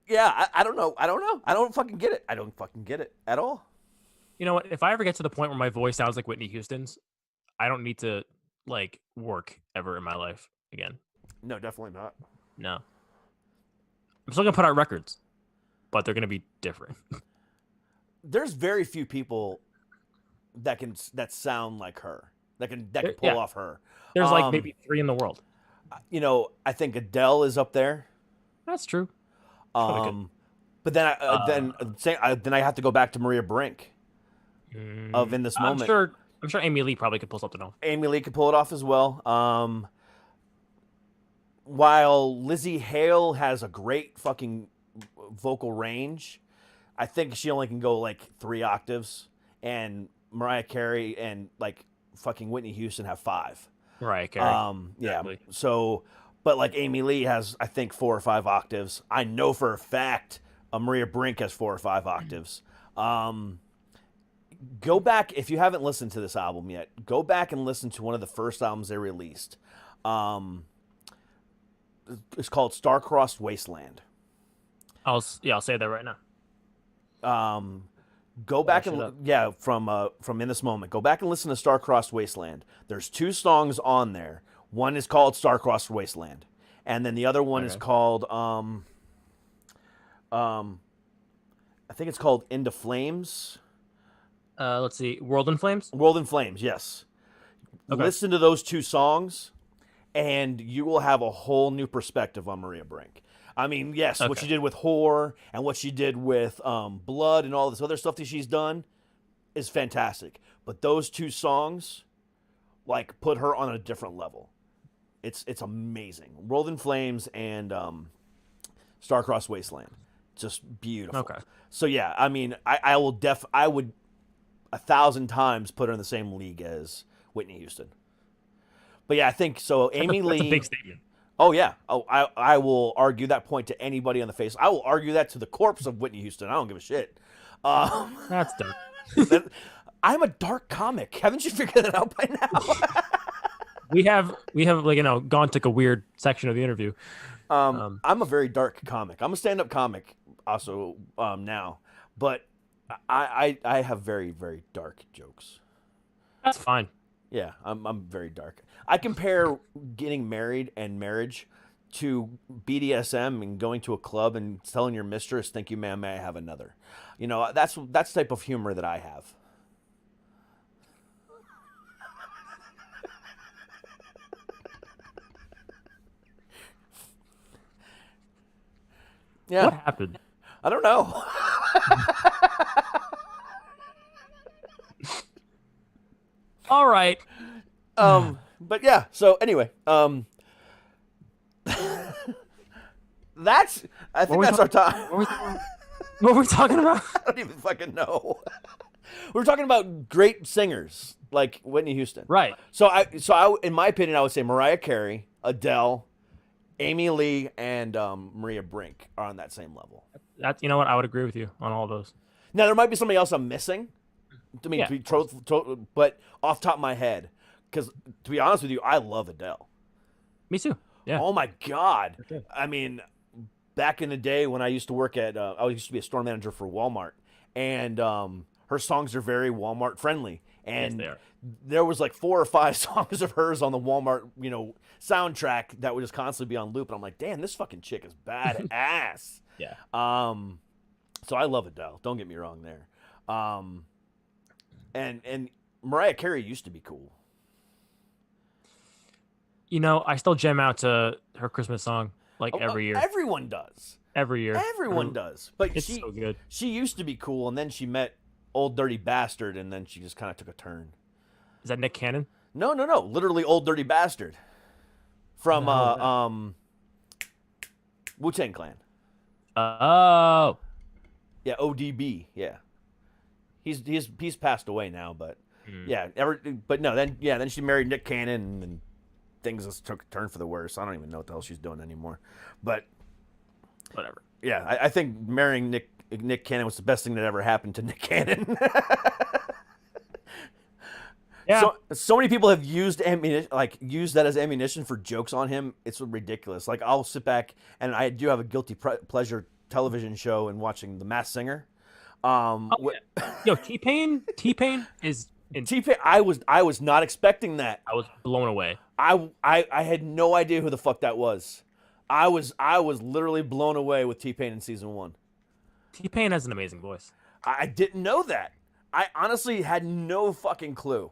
Yeah, I don't know. I don't fucking get it. I don't fucking get it at all. You know what? If I ever get to the point where my voice sounds like Whitney Houston's, I don't need to like work ever in my life again. No, definitely not. No. I'm still gonna put out records, but they're gonna be different. There's very few people that sound like her. That can pull off her. There's like maybe 3 in the world. You know, I think Adele is up there. That's true. But then I have to go back to Maria Brink of In This Moment. I'm sure Amy Lee probably could pull something off. Amy Lee could pull it off as well. While Lizzie Hale has a great fucking vocal range, I think she only can go like 3 octaves, and Mariah Carey and like fucking Whitney Houston have 5. Mariah Carey. Yeah. Exactly. So, but like Amy Lee has, I think, 4 or 5 octaves. I know for a fact Maria Brink has 4 or 5 octaves. Go back, if you haven't listened to this album yet, go back and listen to one of the first albums they released. It's called Star-Crossed Wasteland. I'll say that right now. Go back from In This Moment. Go back and listen to Star-Crossed Wasteland. There's 2 songs on there. One is called Star-Crossed Wasteland, and then the other one is called I think it's called Into Flames. Let's see, World in Flames. World in Flames, yes. Okay. Listen to those 2 songs, and you will have a whole new perspective on Maria Brink. I mean, yes, what she did with Whore and what she did with Blood and all this other stuff that she's done is fantastic. But those 2 songs, like, put her on a different level. It's amazing. World in Flames and Star-Crossed Wasteland, just beautiful. Okay. So yeah, I mean, I would 1,000 times put her in the same league as Whitney Houston. But yeah, I think so. Amy Lee. That's a big statement. Oh yeah. Oh, I will argue that point to anybody on the face. I will argue that to the corpse of Whitney Houston. I don't give a shit. That's dark. I'm a dark comic. Haven't you figured that out by now? we have like, you know, took a weird section of the interview. I'm a very dark comic. I'm a stand-up comic also now, but I have very, very dark jokes. That's fine. Yeah, I'm very dark. I compare getting married and marriage to BDSM and going to a club and telling your mistress, "Thank you, ma'am, may I have another?" You know, that's the type of humor that I have. Yeah. What happened? I don't know. All right. But yeah. So anyway, that's. I think that's our time. What were we talking about? I don't even fucking know. We're talking about great singers like Whitney Houston. Right. So I, in my opinion, I would say Mariah Carey, Adele, Amy Lee, and Maria Brink are on that same level. That, you know what? I would agree with you on all of those. Now there might be somebody else I'm missing. I mean, Yeah. but off the top of my head, because to be honest with you, I love Adele. Me too. Yeah. Oh my god! Okay. I mean, back in the day when I used to work at, I used to be a store manager for Walmart, and her songs are very Walmart friendly. And Yes, they are. there was like 4 or 5 songs of hers on the Walmart, soundtrack that would just constantly be on loop. And I'm like, damn, this fucking chick is badass. Yeah. So I love Adele. Don't get me wrong there. And Mariah Carey used to be cool. I still jam out to her Christmas song every year. Everyone does. Every year. Everyone does. But It's so good. She used to be cool, and then she met Old Dirty Bastard, and then she just kind of took a turn. Is that Nick Cannon? No. Literally Old Dirty Bastard. From Wu-Tang Clan. Oh. Yeah, ODB. Yeah. He's passed away now, but yeah, then she married Nick Cannon, and things just took a turn for the worse. I don't even know what the hell she's doing anymore. But Whatever. yeah, I think marrying Nick Cannon was the best thing that ever happened to Nick Cannon. Yeah. So many people have used that as ammunition for jokes on him. It's ridiculous. Like, I'll sit back, and I do have a guilty pleasure television show and watching The Masked Singer. Yo, T-Pain is in. T-Pain, I was not expecting that. I was blown away. I had no idea who the fuck that was. I was literally blown away with T-Pain in season 1. T-Pain has an amazing voice. I didn't know that. I honestly had no fucking clue.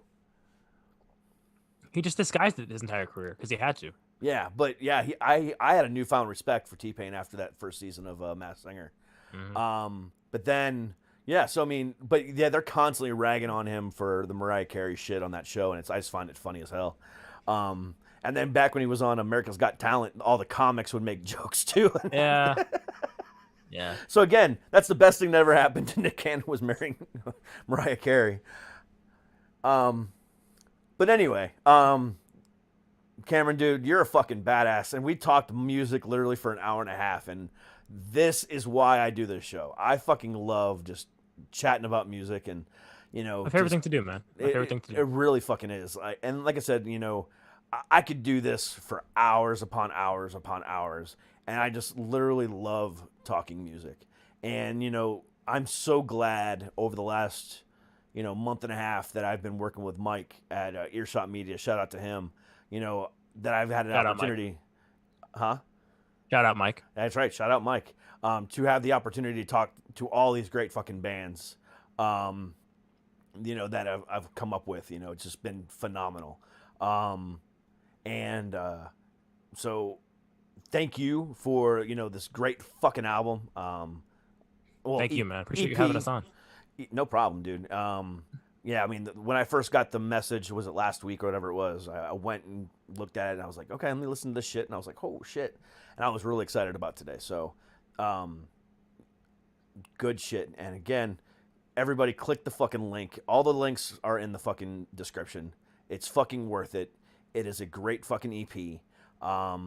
He just disguised it his entire career because he had to. Yeah, but yeah, I had a newfound respect for T-Pain after that first season of Masked Singer. Mm-hmm. But then, yeah, so I mean, but yeah, they're constantly ragging on him for the Mariah Carey shit on that show, and I just find it funny as hell. And then back when he was on America's Got Talent, all the comics would make jokes too. Yeah. Yeah. So again, that's the best thing that ever happened to Nick Cannon, was marrying Mariah Carey. But anyway, Cameron, dude, you're a fucking badass. And we talked music literally for an hour and a half. And this is why I do this show. I fucking love just chatting about music, and, My favorite thing to do, man. My favorite thing to do. It really fucking is. And like I said, I could do this for hours upon hours upon hours. And I just literally love talking music. And, I'm so glad over the last, month and a half that I've been working with Mike at Earshot Media. Shout out to him. That I've had an opportunity. Huh? Shout out, Mike. That's right. Shout out, Mike. To have the opportunity to talk to all these great fucking bands, that I've come up with. It's just been phenomenal. So thank you for, this great fucking album. Thank you, man. Appreciate you having us on. No problem, dude. Yeah, I mean, when I first got the message, was it last week or whatever it was, I went and looked at it, and I was like, okay, let me listen to this shit. And I was like, oh, shit. And I was really excited about today. So, good shit. And again, everybody click the fucking link. All the links are in the fucking description. It's fucking worth it. It is a great fucking EP. Are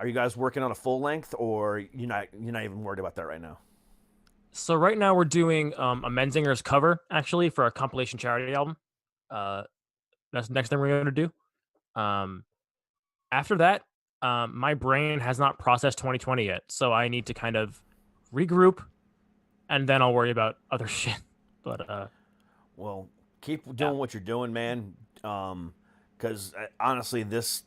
you guys working on a full length, or you're not even worried about that right now? So right now we're doing a Menzinger's cover, actually, for a compilation charity album. That's the next thing we're going to do. After that, my brain has not processed 2020 yet, so I need to kind of regroup, and then I'll worry about other shit. But well, keep doing what you're doing, man. Because honestly, this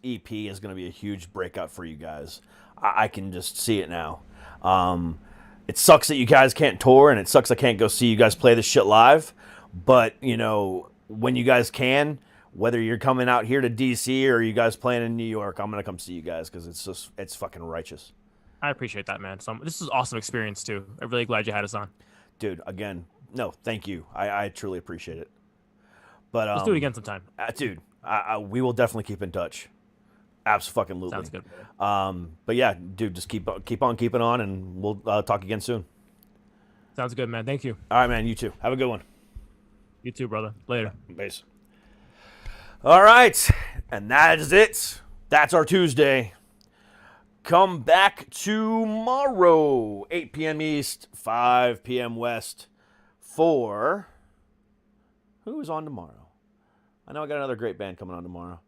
EP is going to be a huge breakout for you guys. I can just see it now. It sucks that you guys can't tour, and it sucks I can't go see you guys play this shit live. But, when you guys can, whether you're coming out here to DC or you guys playing in New York, I'm going to come see you guys, because it's fucking righteous. I appreciate that, man. This is an awesome experience too. I'm really glad you had us on. Dude, again, no, thank you. I truly appreciate it. But Let's do it again sometime. dude. We will definitely keep in touch. Absolutely. Sounds good, brother. But yeah, dude, just keep on keeping on, and we'll talk again soon. Sounds good, man. Thank you. All right, man. You too. Have a good one. You too, brother. Later. Peace. All right, and that is it. That's our Tuesday. Come back tomorrow, 8 p.m. East, 5 p.m. West, for who is on tomorrow? I know I got another great band coming on tomorrow.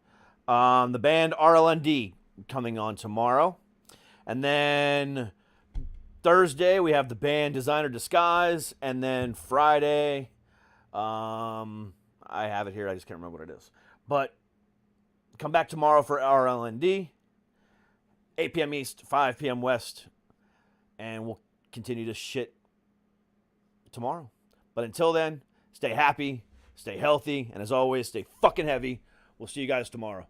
The band RLND coming on tomorrow. And then Thursday, we have the band Designer Disguise. And then Friday, I have it here. I just can't remember what it is. But come back tomorrow for RLND. 8 p.m. East, 5 p.m. West. And we'll continue to shit tomorrow. But until then, stay happy, stay healthy, and as always, stay fucking heavy. We'll see you guys tomorrow.